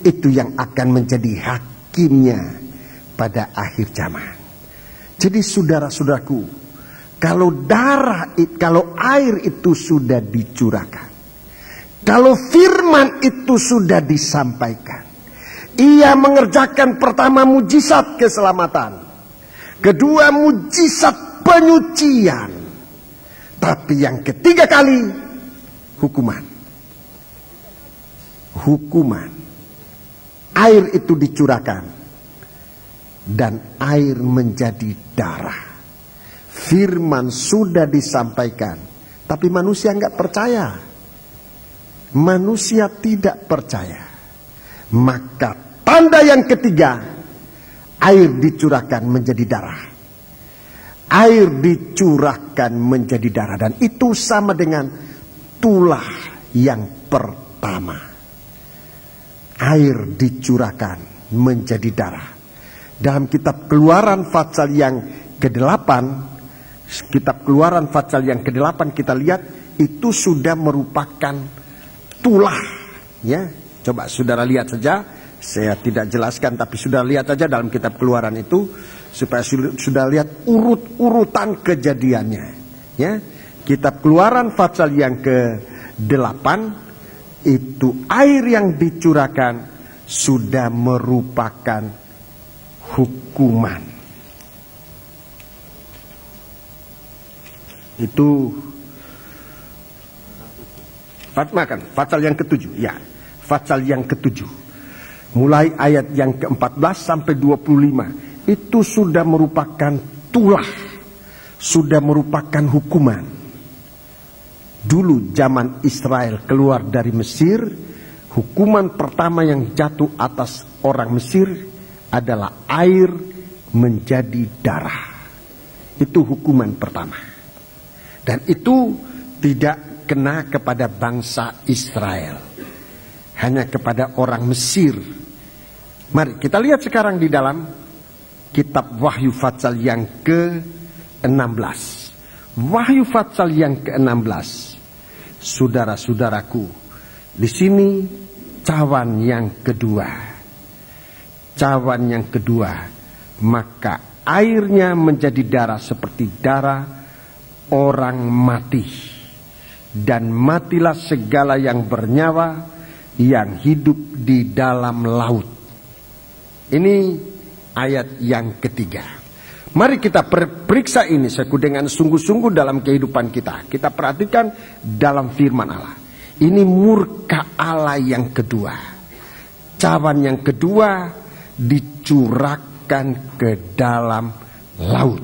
itu yang akan menjadi hakimnya pada akhir zaman. Jadi saudara-saudaraku, kalau air itu sudah dicurahkan, kalau firman itu sudah disampaikan, ia mengerjakan pertama mujizat keselamatan, kedua mujizat penyucian, tapi yang ketiga kali hukuman. Air itu dicurahkan dan air menjadi darah. Firman sudah disampaikan, tapi manusia nggak percaya. Manusia tidak percaya. Maka tanda yang ketiga, air dicurahkan menjadi darah. Air dicurahkan menjadi darah, dan itu sama dengan tulah yang pertama. Air dicurahkan menjadi darah. Dalam kitab Keluaran pasal yang ke-8, kitab Keluaran pasal yang ke-8 kita lihat itu sudah merupakan tulah, ya. Coba saudara lihat saja, saya tidak jelaskan tapi sudah lihat saja dalam kitab Keluaran itu supaya sudah lihat urut-urutan kejadiannya, ya. Kitab Keluaran pasal yang ke-8 itu air yang dicurahkan sudah merupakan hukuman. Itu pasal yang ke-7, ya. Pasal yang ke-7. Mulai ayat yang ke-14 sampai 25. Itu sudah merupakan tulah, sudah merupakan hukuman. Dulu zaman Israel keluar dari Mesir, hukuman pertama yang jatuh atas orang Mesir adalah air menjadi darah. Itu hukuman pertama. Dan itu tidak kena kepada bangsa Israel, hanya kepada orang Mesir Mari kita lihat sekarang di dalam kitab Wahyu pasal yang ke-16. Wahyu pasal yang ke-16. Saudara-saudaraku, di sini cawan yang kedua. Cawan yang kedua, maka airnya menjadi darah seperti darah orang mati. Dan matilah segala yang bernyawa yang hidup di dalam laut. Ini ayat yang ketiga. Mari kita periksa ini dengan sungguh-sungguh dalam kehidupan kita. Kita perhatikan dalam firman Allah. Ini murka Allah yang kedua. Cawan yang kedua dicurahkan ke dalam laut.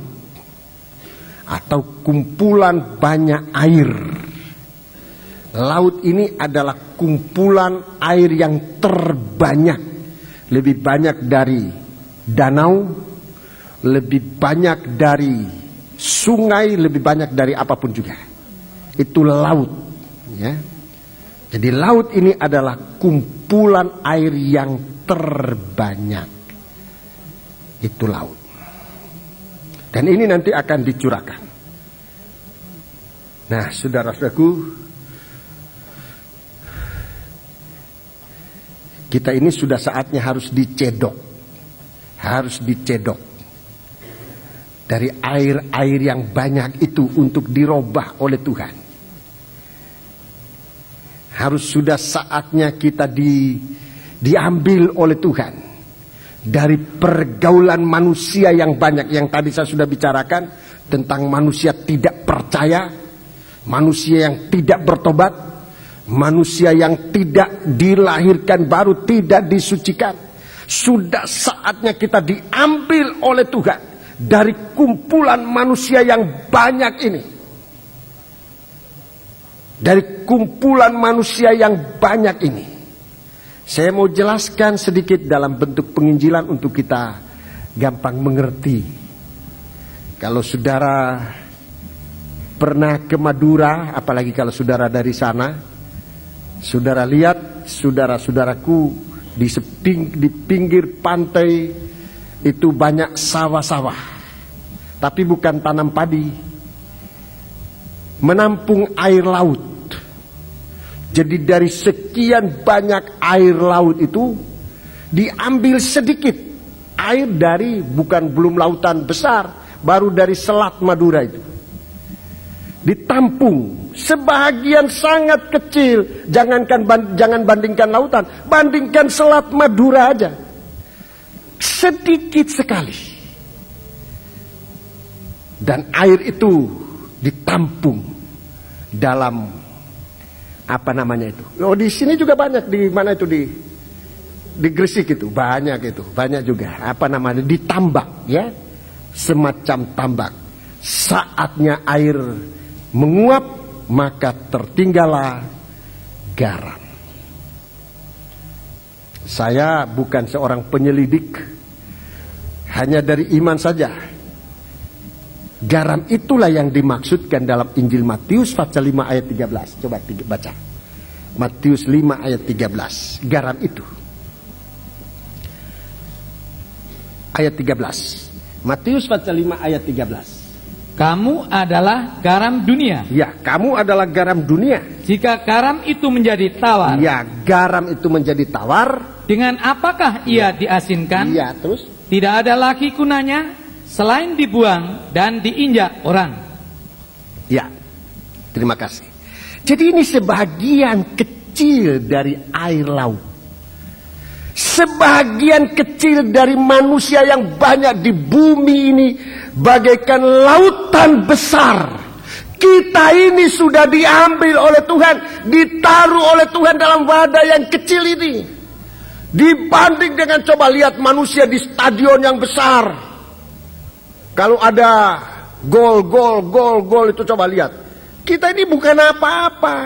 Atau kumpulan banyak air. Laut ini adalah kumpulan air yang terbanyak. Lebih banyak dari danau, lebih banyak dari sungai, lebih banyak dari apapun juga. Itu laut, ya. Jadi laut ini adalah kumpulan air yang terbanyak. Itu laut. Dan ini nanti akan dicurahkan. Nah, saudara-saudaraku, kita ini sudah saatnya harus dicedok. Harus dicedok. Dari air-air yang banyak itu untuk dirubah oleh Tuhan. Harus sudah saatnya kita diambil oleh Tuhan. Dari pergaulan manusia yang banyak. Yang tadi saya sudah bicarakan. Tentang manusia tidak percaya. Manusia yang tidak bertobat. Manusia yang tidak dilahirkan baru, tidak disucikan. Sudah saatnya kita diambil oleh Tuhan dari kumpulan manusia yang banyak ini. Dari kumpulan manusia yang banyak ini. Saya mau jelaskan sedikit dalam bentuk penginjilan untuk kita gampang mengerti. Kalau saudara pernah ke Madura, apalagi kalau saudara dari sana, saudara lihat saudara-saudaraku di pinggir pantai itu banyak sawah-sawah. Tapi bukan tanam padi. Menampung air laut. Jadi dari sekian banyak air laut itu diambil sedikit air dari belum lautan besar, baru dari Selat Madura itu. Ditampung sebahagian sangat kecil. Jangan bandingkan lautan, bandingkan Selat Madura aja. Sedikit sekali. Dan air itu ditampung dalam apa namanya itu? Oh, di sini juga banyak, di mana itu, di Gresik itu banyak juga. Apa namanya? Ditambak, ya, semacam tambak. Saatnya air menguap, maka tertinggallah garam. Saya bukan seorang penyelidik, hanya dari iman saja. Garam itulah yang dimaksudkan dalam Injil Matius pasal 5 ayat 13. Coba baca. Matius 5 ayat 13. Garam itu. Ayat 13. Matius pasal 5 ayat 13. Kamu adalah garam dunia. Ya, kamu adalah garam dunia. Jika garam itu menjadi tawar. Ya, garam itu menjadi tawar. Dengan apakah ia diasinkan? Ya, terus? Tidak ada lagi gunanya selain dibuang dan diinjak orang. Ya, terima kasih. Jadi ini sebagian kecil dari air laut. Sebagian kecil dari manusia yang banyak di bumi ini bagaikan lautan besar. Kita ini sudah diambil oleh Tuhan, ditaruh oleh Tuhan dalam wadah yang kecil ini. Dibanding dengan, coba lihat manusia di stadion yang besar. Kalau ada gol itu, coba lihat. Kita ini bukan apa-apa.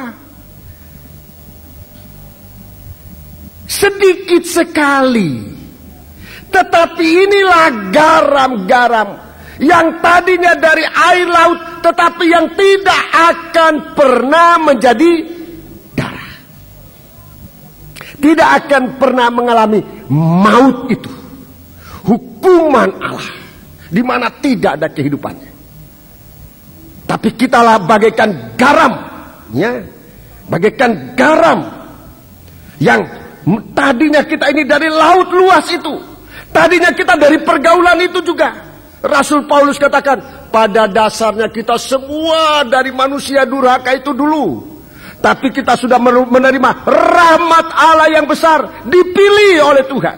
Sedikit sekali. Tetapi inilah garam-garam yang tadinya dari air laut, tetapi yang tidak akan pernah menjadi darah. Tidak akan pernah mengalami maut itu, hukuman Allah, di mana tidak ada kehidupannya. Tapi kitalah bagaikan garam, ya, bagaikan garam yang tadinya kita ini dari laut luas itu, tadinya kita dari pergaulan itu juga. Rasul Paulus katakan, pada dasarnya kita semua dari manusia durhaka itu dulu. Tapi kita sudah menerima rahmat Allah yang besar, dipilih oleh Tuhan.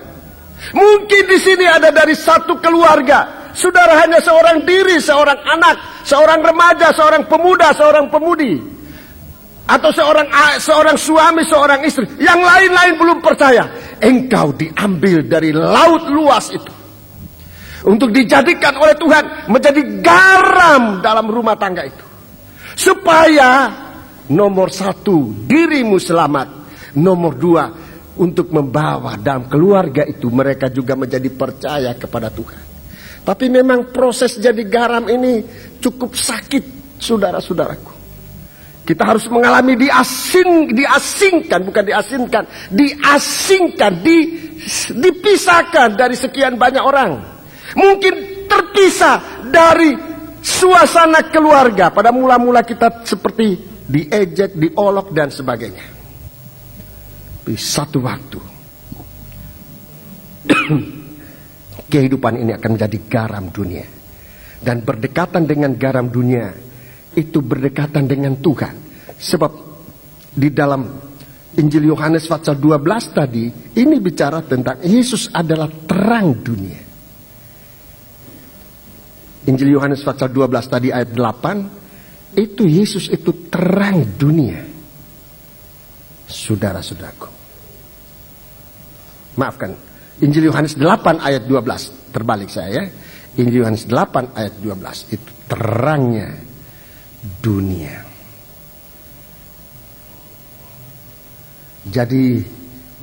Mungkin di sini ada dari satu keluarga, saudara hanya seorang diri, seorang anak, seorang remaja, seorang pemuda, seorang pemudi, atau seorang suami, seorang istri. Yang lain-lain belum percaya. Engkau diambil dari laut luas itu untuk dijadikan oleh Tuhan menjadi garam dalam rumah tangga itu, supaya nomor satu, dirimu selamat. Nomor dua, untuk membawa dalam keluarga itu mereka juga menjadi percaya kepada Tuhan. Tapi memang proses jadi garam ini cukup sakit, saudara-saudaraku. Kita harus mengalami dipisahkan dari sekian banyak orang. Mungkin terpisah dari suasana keluarga. Pada mula-mula kita seperti diejek, diolok dan sebagainya. Di satu waktu kehidupan ini akan menjadi garam dunia. Dan berdekatan dengan garam dunia itu berdekatan dengan Tuhan. Sebab di dalam Injil Yohanes pasal 12 tadi, ini bicara tentang Yesus adalah terang dunia. Injil Yohanes pasal 12 tadi ayat 8, itu Yesus itu terang dunia. Saudara-saudaraku, maafkan, Injil Yohanes 8 ayat 12, terbalik saya ya. Injil Yohanes 8 ayat 12, itu terangnya dunia. Jadi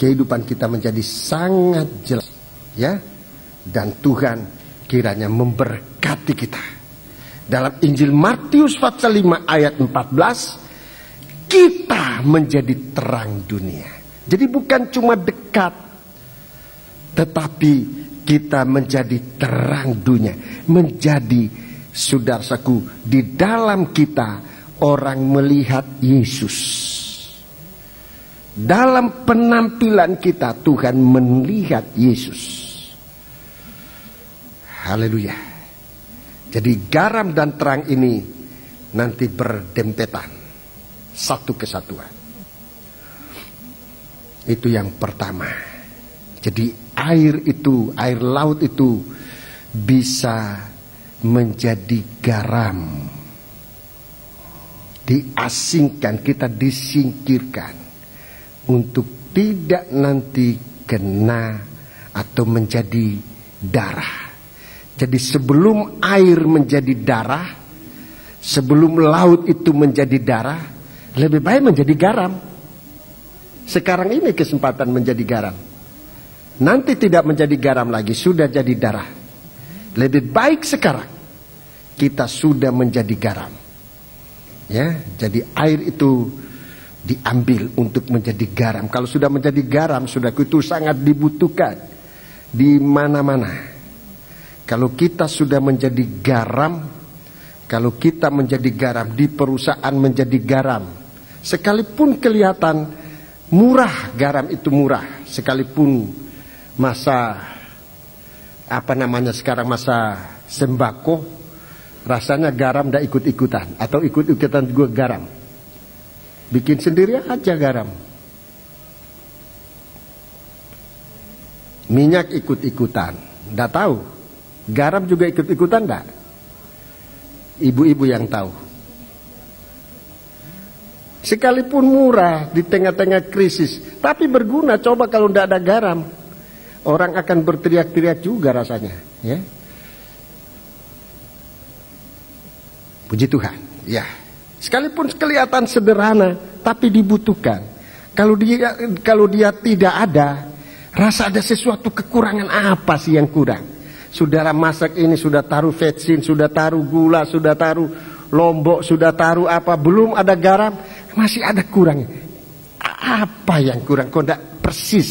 kehidupan kita menjadi sangat jelas, ya. Dan Tuhan kiranya memberkati kita. Dalam Injil Matius pasal 5 ayat 14, kita menjadi terang dunia. Jadi bukan cuma dekat, tetapi kita menjadi terang dunia. Menjadi, saudaraku, di dalam kita orang melihat Yesus. Dalam penampilan kita Tuhan melihat Yesus. Haleluya. Jadi garam dan terang ini nanti berdempetan, satu kesatuan. Itu yang pertama. Jadi air itu, air laut itu bisa menjadi garam. Diasingkan, kita disingkirkan untuk tidak nanti kena atau menjadi darah. Jadi sebelum air menjadi darah, sebelum laut itu menjadi darah, lebih baik menjadi garam. Sekarang ini kesempatan menjadi garam. Nanti tidak menjadi garam lagi, sudah jadi darah. Lebih baik sekarang kita sudah menjadi garam. Ya, jadi air itu diambil untuk menjadi garam. Kalau sudah menjadi garam, sudah itu sangat dibutuhkan di mana-mana. Kalau kita sudah menjadi garam, kalau kita menjadi garam di perusahaan menjadi garam, sekalipun kelihatan murah, garam itu murah, sekalipun masa sekarang masa sembako, rasanya garam tidak ikut-ikutan atau ikut-ikutan juga garam. Bikin sendiri aja garam. Minyak ikut-ikutan, tidak tahu. Garam juga ikut-ikutan enggak? Ibu-ibu yang tahu. Sekalipun murah di tengah-tengah krisis, tapi berguna. Coba kalau tidak ada garam, orang akan berteriak-teriak juga rasanya, ya. Puji Tuhan, ya. Sekalipun kelihatan sederhana, tapi dibutuhkan. Kalau dia tidak ada, rasa ada sesuatu kekurangan. Apa sih yang kurang? Saudara masak ini sudah taruh vetsin, sudah taruh gula, sudah taruh lombok, sudah taruh apa, belum ada garam, masih ada kurangnya. Apa yang kurang? Kok tidak persis?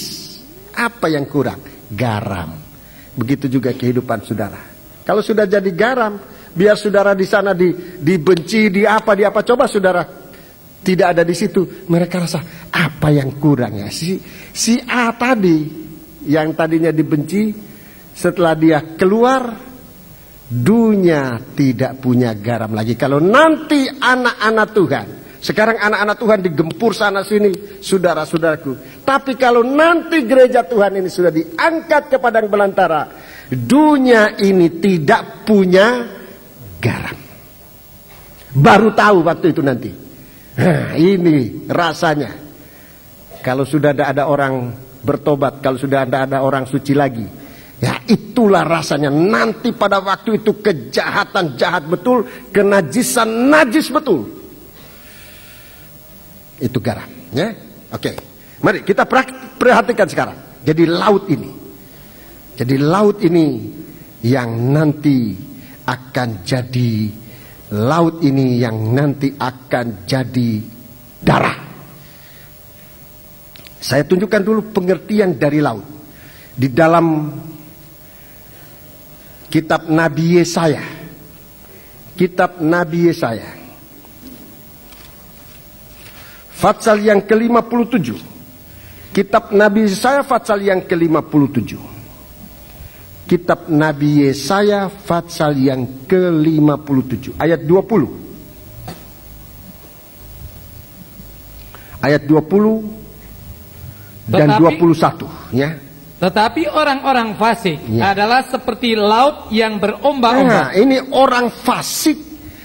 Apa yang kurang? garam. Begitu juga kehidupan saudara. Kalau sudah jadi garam, biar saudara di sana dibenci, di apa. Coba saudara tidak ada di situ, mereka rasa apa yang kurang ya? Si A tadi yang tadinya dibenci, setelah dia keluar, dunia tidak punya garam lagi. Kalau nanti anak-anak Tuhan, sekarang anak-anak Tuhan digempur sana sini, saudara-saudaraku. Tapi kalau nanti gereja Tuhan ini sudah diangkat ke padang belantara, dunia ini tidak punya garam. Baru tahu waktu itu nanti. Nah, ini rasanya. Kalau sudah ada orang bertobat, kalau sudah ada orang suci lagi, ya itulah rasanya. Nanti pada waktu itu kejahatan jahat betul, kenajisan najis betul. Itu garam, ya. Oke. Mari kita perhatikan sekarang. Jadi laut ini yang nanti akan jadi darah. Saya tunjukkan dulu pengertian dari laut. Di dalam kitab Nabi Yesaya. Fatsal yang ke-57. Kitab Nabi Yesaya fatsal yang ke-57. Kitab Nabi Yesaya fatsal yang ke-57 ayat 20. Ayat 20 dan 21 ya. Tetapi orang-orang fasik adalah seperti laut yang berombak-ombak. Nah, ini orang fasik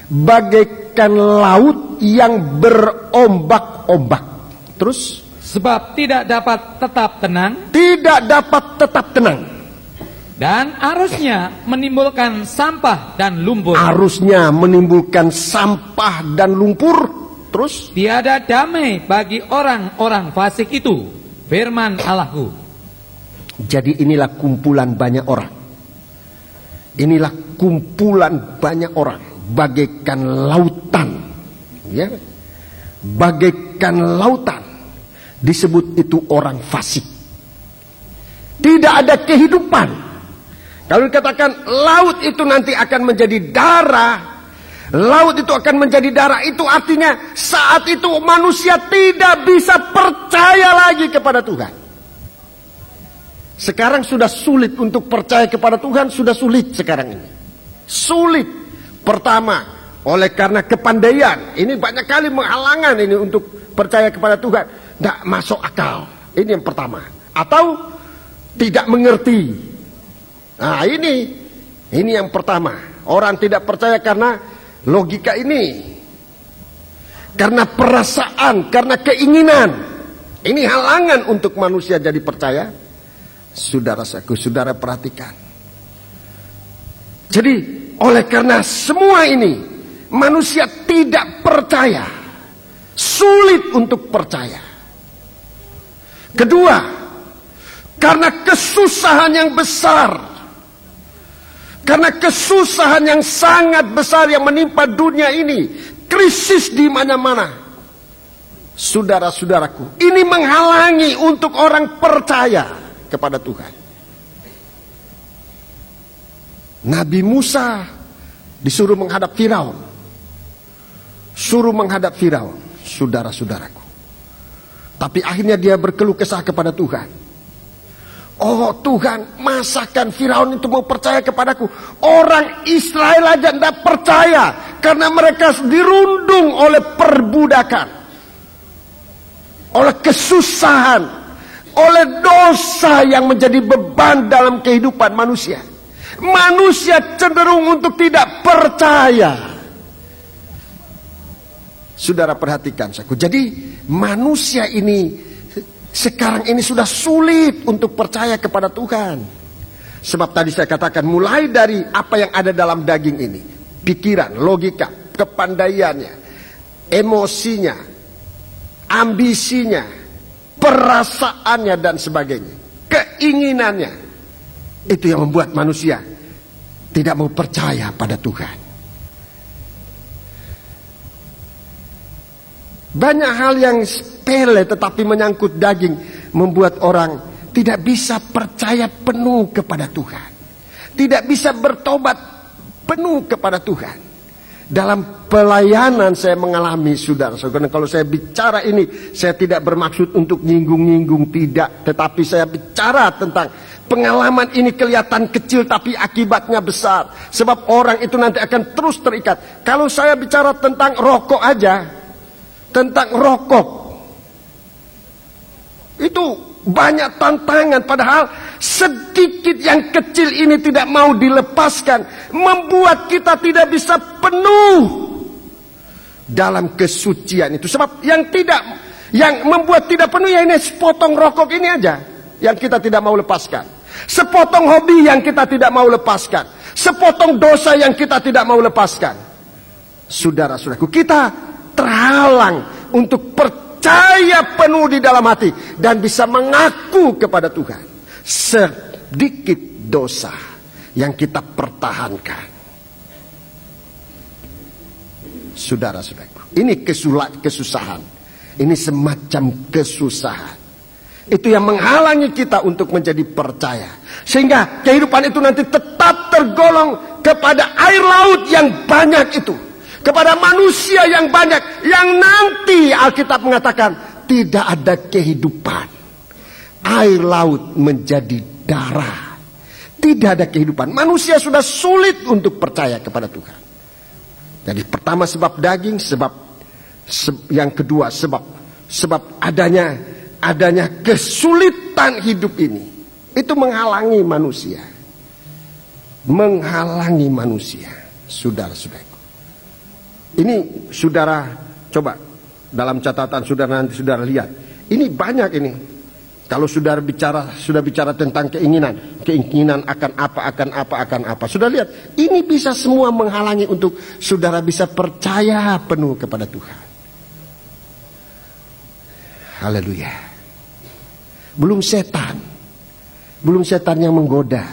bagaikan laut yang berombak-ombak. Terus sebab tidak dapat tetap tenang. Dan arusnya menimbulkan sampah dan lumpur. Terus tiada damai bagi orang-orang fasik itu, firman Allahku. Jadi inilah kumpulan banyak orang. Bagaikan lautan, ya, bagaikan lautan. Disebut itu orang fasik. Tidak ada kehidupan. Kalau dikatakan laut itu nanti akan menjadi darah, itu artinya saat itu manusia tidak bisa percaya lagi kepada Tuhan. Sekarang sudah sulit untuk percaya kepada Tuhan, sudah sulit sekarang ini. Sulit. Pertama, oleh karena kepandaian. Ini banyak kali menghalangan ini untuk percaya kepada Tuhan. Tidak masuk akal. Ini yang pertama. Atau tidak mengerti. Nah ini yang pertama. Orang tidak percaya karena logika ini. Karena perasaan, karena keinginan. Ini halangan untuk manusia jadi percaya. Saudara perhatikan. Jadi oleh karena semua ini, manusia tidak percaya. Sulit untuk percaya. Kedua, karena kesusahan yang besar. Karena kesusahan yang sangat besar yang menimpa dunia ini. Krisis di mana-mana. Saudara-saudaraku, ini menghalangi untuk orang percaya kepada Tuhan. Nabi Musa disuruh menghadap Firaun. Saudara-saudaraku. Tapi akhirnya dia berkeluh kesah kepada Tuhan. Oh Tuhan, masakan Firaun itu mau percaya kepadaku? Orang Israel aja tidak percaya. Karena mereka dirundung oleh perbudakan. Oleh kesusahan. Oleh dosa yang menjadi beban dalam kehidupan manusia. Manusia cenderung untuk tidak percaya. Saudara perhatikan saku. Jadi manusia ini sekarang ini sudah sulit untuk percaya kepada Tuhan. Sebab tadi saya katakan mulai dari apa yang ada dalam daging ini. Pikiran, logika, kepandaiannya, emosinya, ambisinya, perasaannya dan sebagainya. Keinginannya. Itu yang membuat manusia tidak mau percaya pada Tuhan. Banyak hal yang sepele tetapi menyangkut daging membuat orang tidak bisa percaya penuh kepada Tuhan, tidak bisa bertobat penuh kepada Tuhan. Dalam pelayanan saya mengalami, saudara-saudara, kalau saya bicara ini, saya tidak bermaksud untuk nyinggung-nyinggung, tidak. Tetapi saya bicara tentang pengalaman ini kelihatan kecil, tapi akibatnya besar. Sebab orang itu nanti akan terus terikat. Kalau saya bicara tentang rokok aja, tentang rokok, itu banyak tantangan, padahal sedikit yang kecil ini tidak mau dilepaskan, membuat kita tidak bisa penuh dalam kesucian itu. Sebab yang membuat tidak penuh ya ini sepotong rokok ini aja yang kita tidak mau lepaskan, sepotong hobi yang kita tidak mau lepaskan, sepotong dosa yang kita tidak mau lepaskan. Saudara-saudaraku, kita terhalang untuk percaya penuh di dalam hati dan bisa mengaku kepada Tuhan sedikit dosa yang kita pertahankan. Saudara-saudaraku, ini kesusahan, ini semacam kesusahan. Itu yang menghalangi kita untuk menjadi percaya, sehingga kehidupan itu nanti tetap tergolong kepada air laut yang banyak itu, kepada manusia yang banyak, yang nanti Alkitab mengatakan tidak ada kehidupan. Air laut menjadi darah, tidak ada kehidupan. Manusia sudah sulit untuk percaya kepada Tuhan. Jadi pertama sebab daging, yang kedua sebab adanya kesulitan hidup ini. Itu menghalangi manusia. Menghalangi manusia, saudara-saudaraku. Ini saudara coba dalam catatan saudara nanti saudara lihat. Ini banyak ini. Kalau sudah bicara tentang keinginan akan apa. Sudah lihat, ini bisa semua menghalangi untuk saudara bisa percaya penuh kepada Tuhan. Haleluya. Belum setan yang menggoda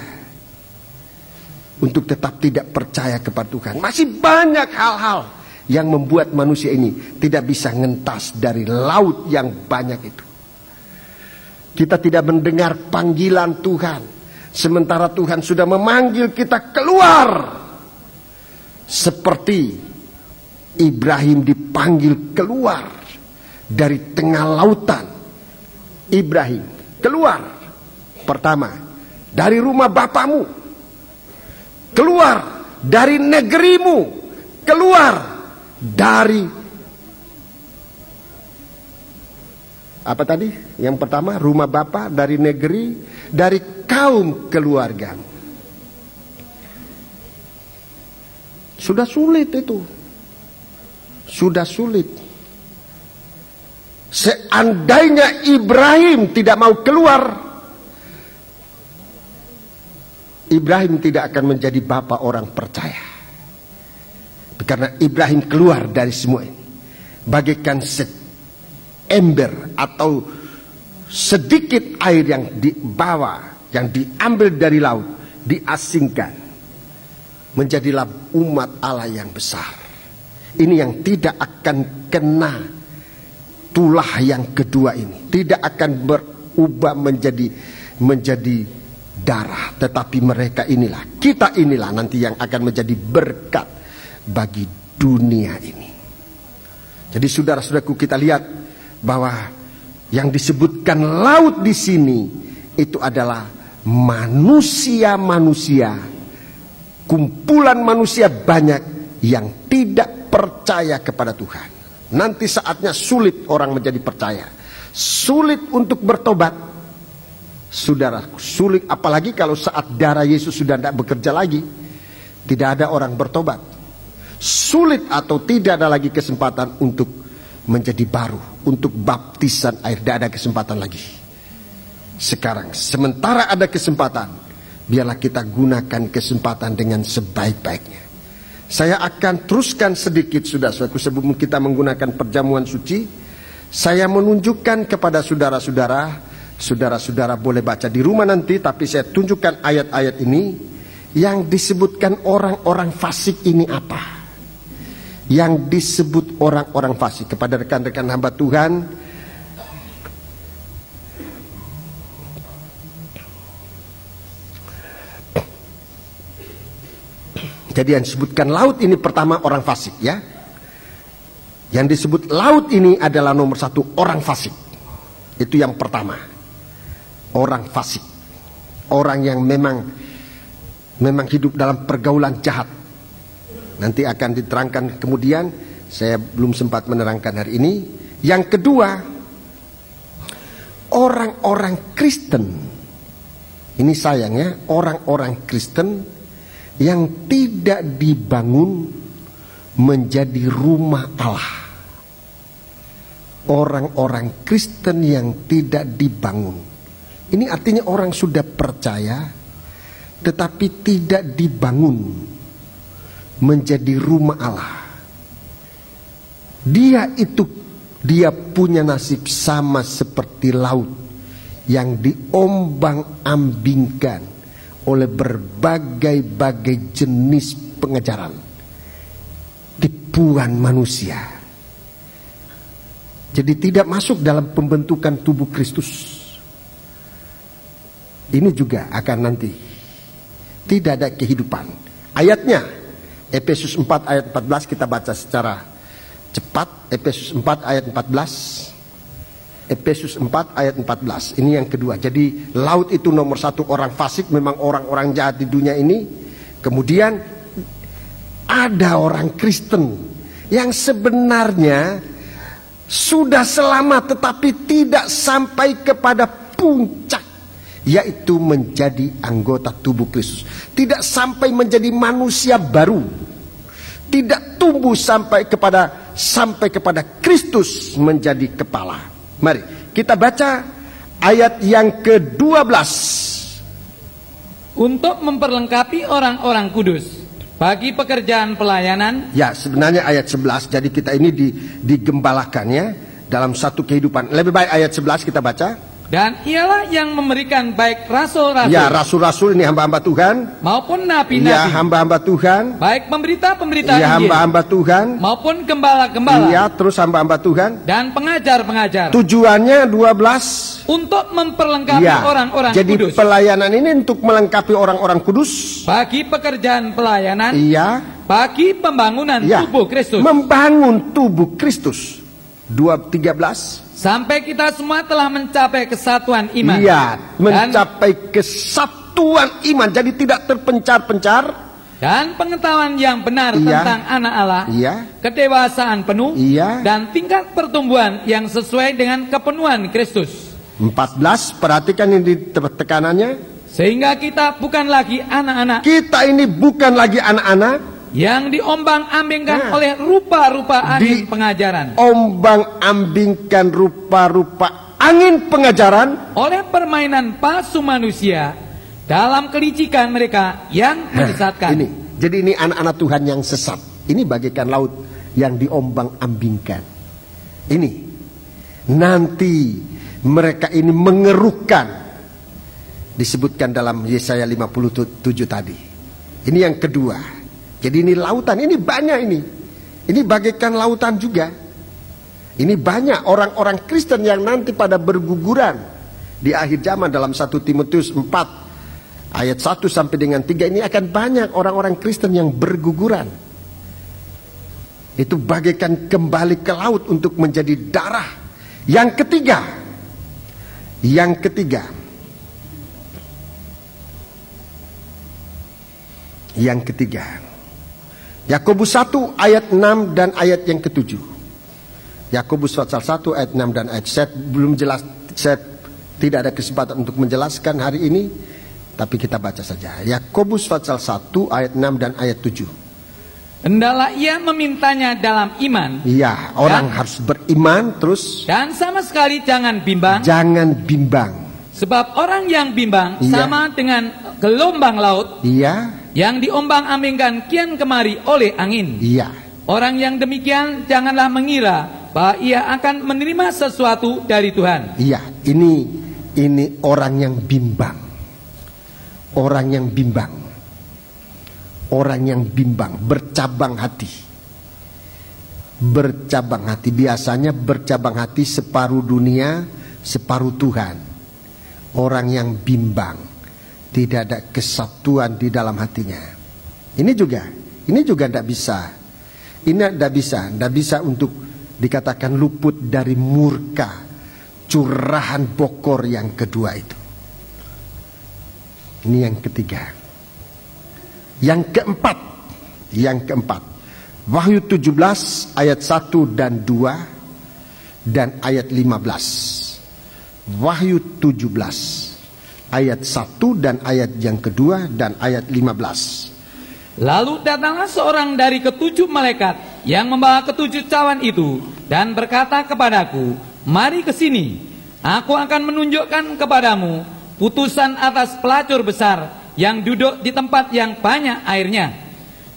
untuk tetap tidak percaya kepada Tuhan. Masih banyak hal-hal yang membuat manusia ini tidak bisa ngentas dari laut yang banyak itu. Kita tidak mendengar panggilan Tuhan, sementara Tuhan sudah memanggil kita keluar. Seperti Ibrahim dipanggil keluar dari tengah lautan. Ibrahim keluar pertama dari rumah bapamu, keluar dari negerimu, keluar dari apa tadi? Yang pertama, rumah bapa, dari negeri, dari kaum keluarga. Sudah sulit itu. Sudah sulit. Seandainya Ibrahim tidak mau keluar, Ibrahim tidak akan menjadi bapa orang percaya. Karena Ibrahim keluar dari semua ini, bagaikan ember atau sedikit air yang dibawa, yang diambil dari laut, diasingkan, menjadilah umat Allah yang besar. Ini yang tidak akan kena tulah yang kedua ini, tidak akan berubah menjadi darah, tetapi mereka inilah, kita inilah nanti yang akan menjadi berkat bagi dunia ini. Jadi saudara-saudaraku, kita lihat bahwa yang disebutkan laut di sini itu adalah manusia-manusia, kumpulan manusia banyak yang tidak percaya kepada Tuhan. Nanti saatnya sulit orang menjadi percaya, sulit untuk bertobat. Saudara, sulit apalagi kalau saat darah Yesus sudah tidak bekerja lagi, tidak ada orang bertobat. Sulit atau tidak ada lagi kesempatan untuk menjadi baru, untuk baptisan air, tidak ada kesempatan lagi. Sekarang sementara ada kesempatan, biarlah kita gunakan kesempatan dengan sebaik-baiknya. Saya akan teruskan sedikit saudara-saudaraku sebelum kita menggunakan perjamuan suci. Saya menunjukkan kepada saudara-saudara, saudara-saudara boleh baca di rumah nanti, tapi saya tunjukkan ayat-ayat ini yang disebutkan orang-orang fasik ini apa. Yang disebut orang-orang fasik kepada rekan-rekan hamba Tuhan. Jadi yang disebutkan laut ini pertama orang fasik ya. Yang disebut laut ini adalah nomor satu orang fasik. Itu yang pertama. Orang fasik. Orang yang memang hidup dalam pergaulan jahat. Nanti akan diterangkan kemudian. Saya belum sempat menerangkan hari ini. Yang kedua, orang-orang Kristen. Ini sayangnya, orang-orang Kristen yang tidak dibangun menjadi rumah Allah. Orang-orang Kristen yang tidak dibangun. Ini artinya orang sudah percaya tetapi tidak dibangun menjadi rumah Allah. Dia punya nasib sama seperti laut yang diombang-ambingkan oleh berbagai-bagai jenis pengejaran, tipuan manusia. Jadi tidak masuk dalam pembentukan tubuh Kristus. Ini juga akan nanti tidak ada kehidupan. Ayatnya Efesus 4 ayat 14 kita baca secara cepat. Efesus 4 ayat 14. Efesus 4 ayat 14. Ini yang kedua. Jadi laut itu nomor satu orang fasik, memang orang-orang jahat di dunia ini. Kemudian ada orang Kristen yang sebenarnya sudah selamat tetapi tidak sampai kepada puncak, yaitu menjadi anggota tubuh Kristus. Tidak sampai menjadi manusia baru. Tidak tumbuh sampai kepada Kristus menjadi kepala. Mari kita baca ayat yang ke-12. Untuk memperlengkapi orang-orang kudus bagi pekerjaan pelayanan. Ya, sebenarnya ayat 11. Jadi kita ini digembalakannya dalam satu kehidupan. Lebih baik ayat 11 kita baca. Dan ialah yang memberikan baik rasul-rasul. Ya, rasul-rasul ini hamba-hamba Tuhan. Maupun nabi-nabi. Ya, hamba-hamba Tuhan. Baik pemberita-pemberita Ya, Injil. hamba-hamba Tuhan. Maupun gembala-gembala. Ya, terus hamba-hamba Tuhan. Dan pengajar-pengajar. Tujuannya 12. Untuk memperlengkapi Ya, orang-orang jadi kudus. pelayanan ini untuk melengkapi orang-orang kudus. Bagi pekerjaan pelayanan. Iya. Bagi pembangunan Ya, tubuh Kristus. membangun tubuh Kristus. 2:13. Sampai kita semua telah mencapai kesatuan iman. Iya, mencapai kesatuan iman. Jadi tidak terpencar-pencar. Dan pengetahuan yang benar Iya. tentang anak Allah. Iya. Kedewasaan penuh. Iya. Dan tingkat pertumbuhan yang sesuai dengan kepenuhan Kristus. 14, perhatikan ini tekanannya. Sehingga kita bukan lagi anak-anak Kita ini bukan lagi anak-anak. yang diombang-ambingkan Nah. oleh rupa-rupa angin pengajaran. Ombang-ambingkan rupa-rupa angin pengajaran. Oleh permainan palsu manusia dalam kelicikan mereka yang menyesatkan. Ini. Jadi ini anak-anak Tuhan yang sesat. Ini bagaikan laut yang diombang-ambingkan. Ini. Nanti mereka ini mengeruhkan. Disebutkan dalam Yesaya 57 tadi. Ini yang kedua. Jadi ini lautan, ini banyak ini. Ini bagaikan lautan juga. Ini banyak orang-orang Kristen yang nanti pada berguguran di akhir zaman dalam 1 Timotius 4 ayat 1 sampai dengan 3 ini akan banyak orang-orang Kristen yang berguguran. Itu bagaikan kembali ke laut untuk menjadi darah. Yang ketiga. Yakobus 1 ayat 6 dan ayat yang ke-7. Yakobus pasal 1 ayat 6 dan ayat 7. Belum jelas, saya tidak ada kesempatan untuk menjelaskan hari ini, tapi kita baca saja. Yakobus pasal 1 ayat 6 dan ayat 7. Hendaklah ia memintanya dalam iman. Iya, orang harus beriman terus. Dan sama sekali jangan bimbang. Jangan bimbang. Sebab orang yang bimbang Iya. sama dengan gelombang laut Iya, yang diombang-ambingkan kian kemari oleh angin. iya. Orang yang demikian janganlah mengira bahwa ia akan menerima sesuatu dari Tuhan. Iya, ini orang yang bimbang. Orang yang bimbang. Orang yang bimbang, bercabang hati. Bercabang hati, biasanya bercabang hati separuh dunia, separuh Tuhan. Orang yang bimbang, tidak ada kesatuan di dalam hatinya. Ini juga Ini juga tidak bisa. Ini tidak bisa untuk dikatakan luput dari murka curahan bokor yang kedua itu. Ini yang ketiga. Yang keempat, Wahyu 17 ayat 1 dan 2 dan ayat 15. Wahyu 17 ayat 1 dan ayat yang kedua dan ayat 15. Lalu datanglah seorang dari ketujuh malaikat yang membawa ketujuh cawan itu dan berkata kepadaku, "Mari ke sini, aku akan menunjukkan kepadamu putusan atas pelacur besar yang duduk di tempat yang banyak airnya.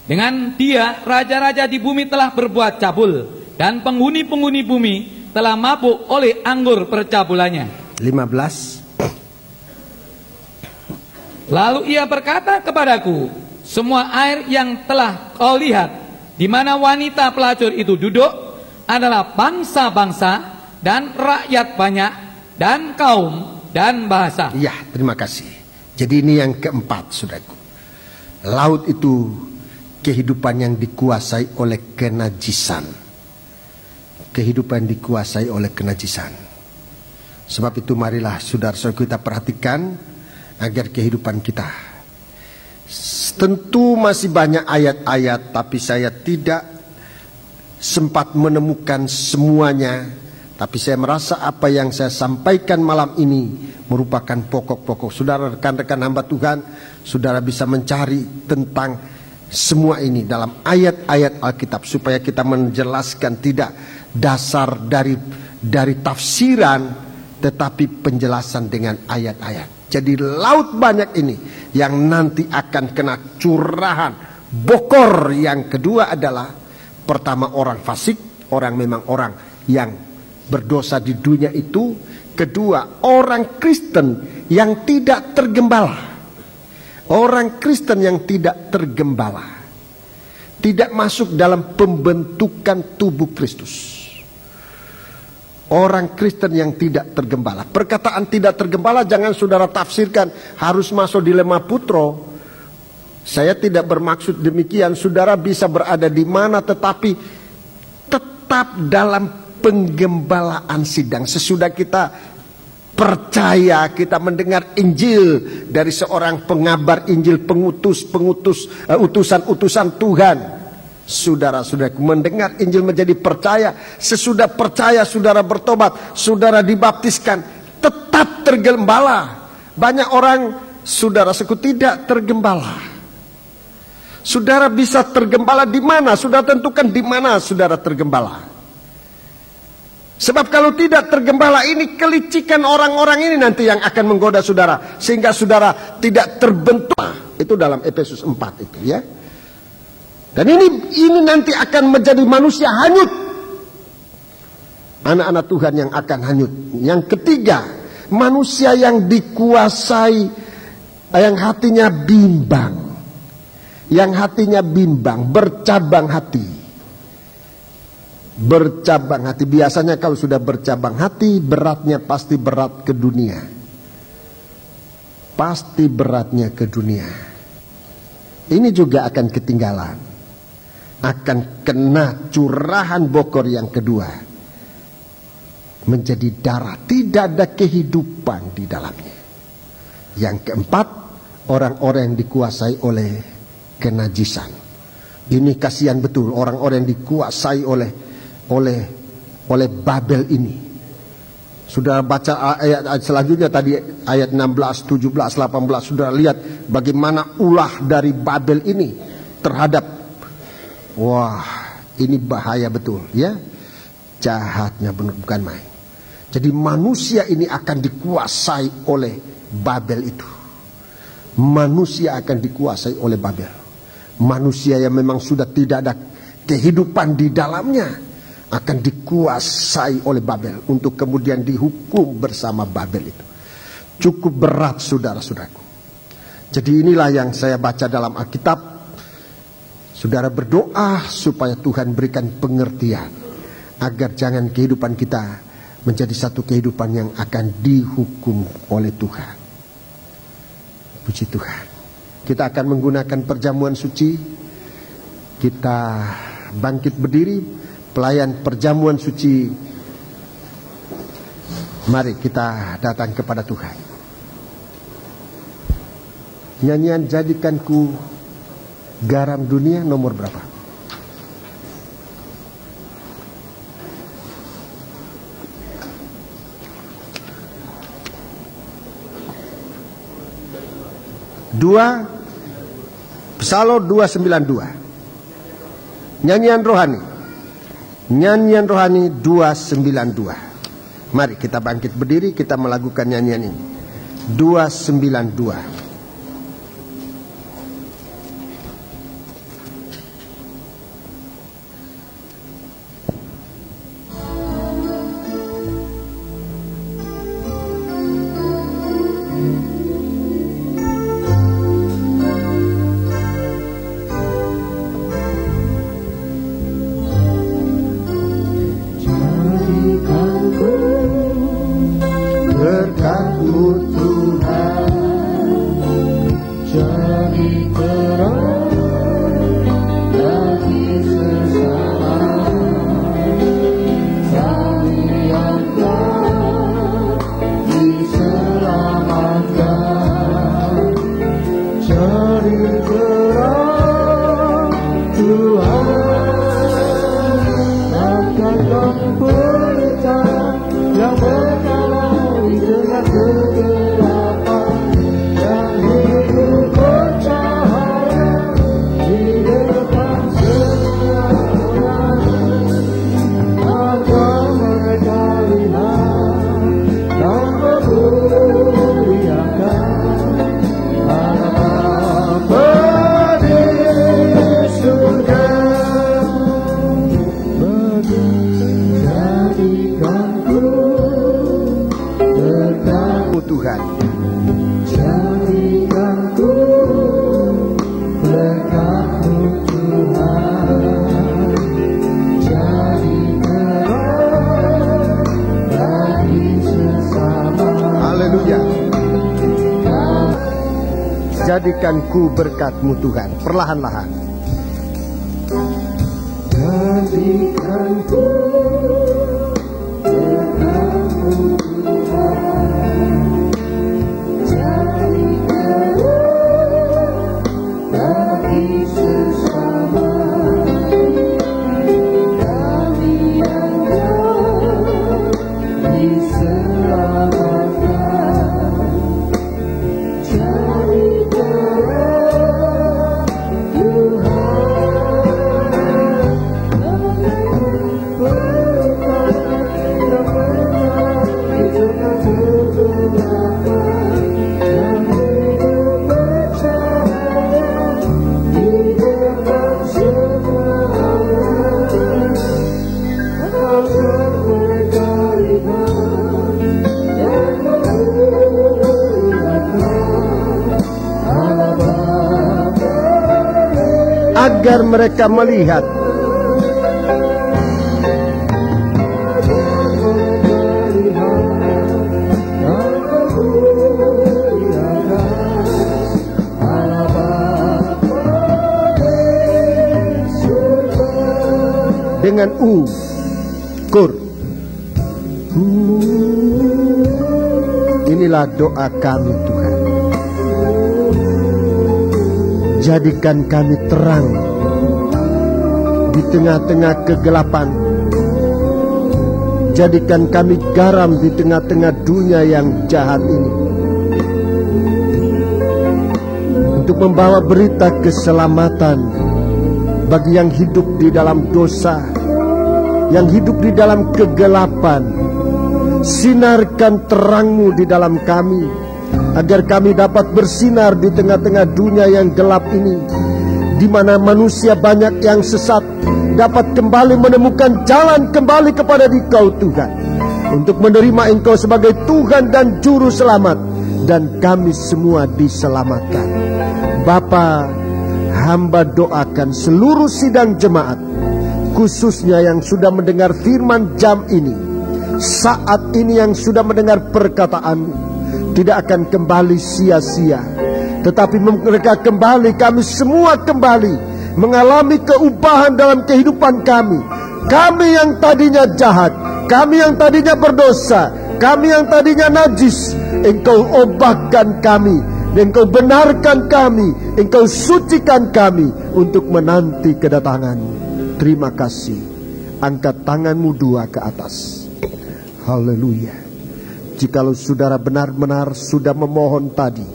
Dengan dia raja-raja di bumi telah berbuat cabul, dan penghuni-penghuni bumi telah mabuk oleh anggur percabulannya." 15. Lalu ia berkata kepadaku, "Semua air yang telah kau lihat, di mana wanita pelacur itu duduk, adalah bangsa-bangsa dan rakyat banyak dan kaum dan bahasa." Ya, terima kasih. Jadi ini yang keempat, saudaraku. Laut itu kehidupan yang dikuasai oleh kenajisan. Kehidupan dikuasai oleh kenajisan. Sebab itu marilah saudara-saudara kita perhatikan agar kehidupan kita. Tentu masih banyak ayat-ayat, tapi saya tidak sempat menemukan semuanya. Tapi saya merasa apa yang saya sampaikan malam ini merupakan pokok-pokok. Saudara, rekan-rekan hamba Tuhan, saudara bisa mencari tentang semua ini dalam ayat-ayat Alkitab, supaya kita menjelaskan tidak dasar dari tafsiran, tetapi penjelasan dengan ayat-ayat. Jadi laut banyak ini yang nanti akan kena curahan bokor. Yang kedua adalah, pertama orang fasik, memang orang yang berdosa di dunia itu. Kedua, orang Kristen yang tidak tergembala. Orang Kristen yang tidak tergembala, tidak masuk dalam pembentukan tubuh Kristus. Orang Kristen yang tidak tergembala. Perkataan tidak tergembala jangan saudara tafsirkan harus masuk dilema putro. Saya tidak bermaksud demikian. Saudara bisa berada di mana tetapi tetap dalam penggembalaan sidang. Sesudah kita percaya, kita mendengar Injil dari seorang pengabar Injil, utusan-utusan Tuhan. Saudara-saudaraku mendengar Injil menjadi percaya. Sesudah percaya saudara bertobat, saudara dibaptiskan, tetap tergembala. Banyak orang saudara-saudaraku tidak tergembala. Saudara bisa tergembala di mana? Saudara tentukan di mana saudara tergembala. Sebab kalau tidak tergembala, ini kelicikan orang-orang ini nanti yang akan menggoda saudara, sehingga saudara tidak terbentuk. Itu dalam Efesus 4 itu ya. Dan ini nanti akan menjadi manusia hanyut. Anak-anak Tuhan yang akan hanyut. Yang ketiga, manusia yang dikuasai, yang hatinya bimbang. Yang hatinya bimbang, bercabang hati. Bercabang hati. Biasanya kalau sudah bercabang hati, beratnya pasti berat ke dunia. Pasti beratnya ke dunia. Ini juga akan ketinggalan. Akan kena curahan bokor yang kedua. Menjadi darah. Tidak ada kehidupan di dalamnya. Yang keempat, orang-orang yang dikuasai oleh kenajisan. Ini kasihan betul orang-orang yang dikuasai oleh Babel ini. Sudah baca ayat selanjutnya tadi, ayat 16, 17, 18. Sudah lihat bagaimana ulah dari Babel ini terhadap, wah, ini bahaya betul ya. Jahatnya benar, bukan main. Jadi manusia ini akan dikuasai oleh Babel itu. Manusia akan dikuasai oleh Babel. Manusia yang memang sudah tidak ada kehidupan di dalamnya akan dikuasai oleh Babel untuk kemudian dihukum bersama Babel itu. Cukup berat saudara-saudaraku. Jadi inilah yang saya baca dalam Alkitab. Saudara berdoa supaya Tuhan berikan pengertian agar jangan kehidupan kita menjadi satu kehidupan yang akan dihukum oleh Tuhan. Puji Tuhan. Kita akan menggunakan perjamuan suci Kita bangkit berdiri, pelayan perjamuan suci. Mari kita datang kepada Tuhan. Nyanyian Jadikanku Garam Dunia nomor berapa? Psalm 292. Nyanyian rohani. Nyanyian rohani 292. Mari kita bangkit berdiri, kita melakukan nyanyian ini. 292. Jadikanku berkat-Mu Tuhan. Perlahan-lahan. Jadikanku berkat-Mu Tuhan. Jadikanku bagi sesama. Kami yang diselamatkan. Agar mereka melihat dengan ukur. Inilah doa kami Tuhan. Jadikan kami terang di tengah-tengah kegelapan. Jadikan kami garam di tengah-tengah dunia yang jahat ini. Untuk membawa berita keselamatan bagi yang hidup di dalam dosa, yang hidup di dalam kegelapan. Sinarkan terang-Mu di dalam kami, agar kami dapat bersinar di tengah-tengah dunia yang gelap ini, di mana manusia banyak yang sesat, dapat kembali menemukan jalan kembali kepada Dikau Tuhan, untuk menerima Engkau sebagai Tuhan dan Juru Selamat, dan kami semua diselamatkan. Bapa, hamba doakan seluruh sidang jemaat, khususnya yang sudah mendengar firman jam ini, saat ini yang sudah mendengar perkataan-Mu, tidak akan kembali sia-sia, tetapi mereka kembali, kami semua kembali mengalami keubahan dalam kehidupan kami. Kami yang tadinya jahat, kami yang tadinya berdosa, kami yang tadinya najis, Engkau ubahkan kami, Engkau benarkan kami, Engkau sucikan kami untuk menanti kedatangan-Mu. Terima kasih. Angkat tanganmu dua ke atas. Haleluya. Jikalau saudara benar-benar sudah memohon tadi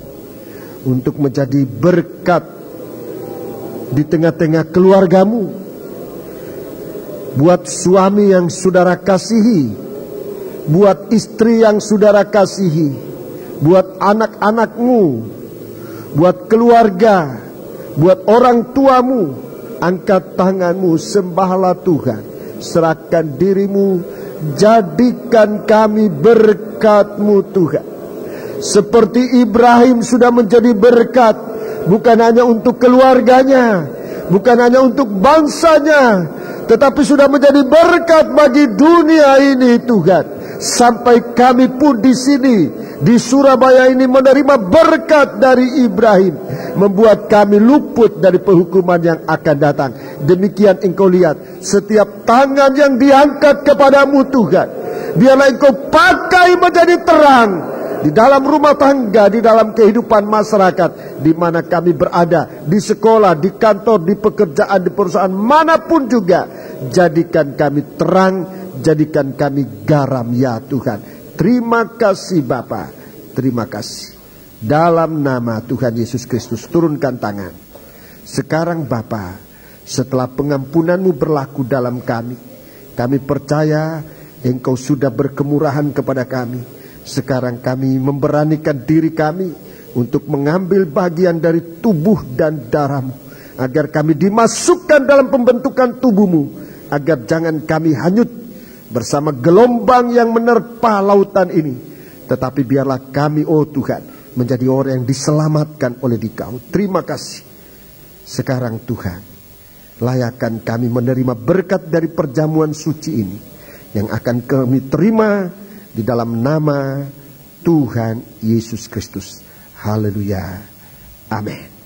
untuk menjadi berkat di tengah-tengah keluargamu, buat suami yang saudara kasihi, buat istri yang saudara kasihi, buat anak-anakmu, buat keluarga, buat orang tuamu, angkat tanganmu, sembahlah Tuhan, serahkan dirimu, jadikan kami berkat-Mu Tuhan. Seperti Ibrahim sudah menjadi berkat, bukan hanya untuk keluarganya, bukan hanya untuk bangsanya, tetapi sudah menjadi berkat bagi dunia ini Tuhan. Sampai kami pun di sini, di Surabaya ini menerima berkat dari Ibrahim, membuat kami luput dari penghukuman yang akan datang. Demikian Engkau lihat setiap tangan yang diangkat kepadamu Tuhan, biarlah Engkau pakai menjadi terang di dalam rumah tangga, di dalam kehidupan masyarakat di mana kami berada, di sekolah, di kantor, di pekerjaan, di perusahaan manapun juga. Jadikan kami terang, jadikan kami garam ya Tuhan. Terima kasih Bapa, terima kasih. Dalam nama Tuhan Yesus Kristus, turunkan tangan. Sekarang Bapa, setelah pengampunan-Mu berlaku dalam kami percaya Engkau sudah berkemurahan kepada kami. Sekarang kami memberanikan diri kami untuk mengambil bagian dari tubuh dan darah-Mu, agar kami dimasukkan dalam pembentukan tubuh-Mu, agar jangan kami hanyut bersama gelombang yang menerpa lautan ini, tetapi biarlah kami, oh Tuhan, menjadi orang yang diselamatkan oleh Dikau. Terima kasih. Sekarang Tuhan, layakkan kami menerima berkat dari perjamuan suci ini, yang akan kami terima di dalam nama Tuhan Yesus Kristus. Haleluya. Amin.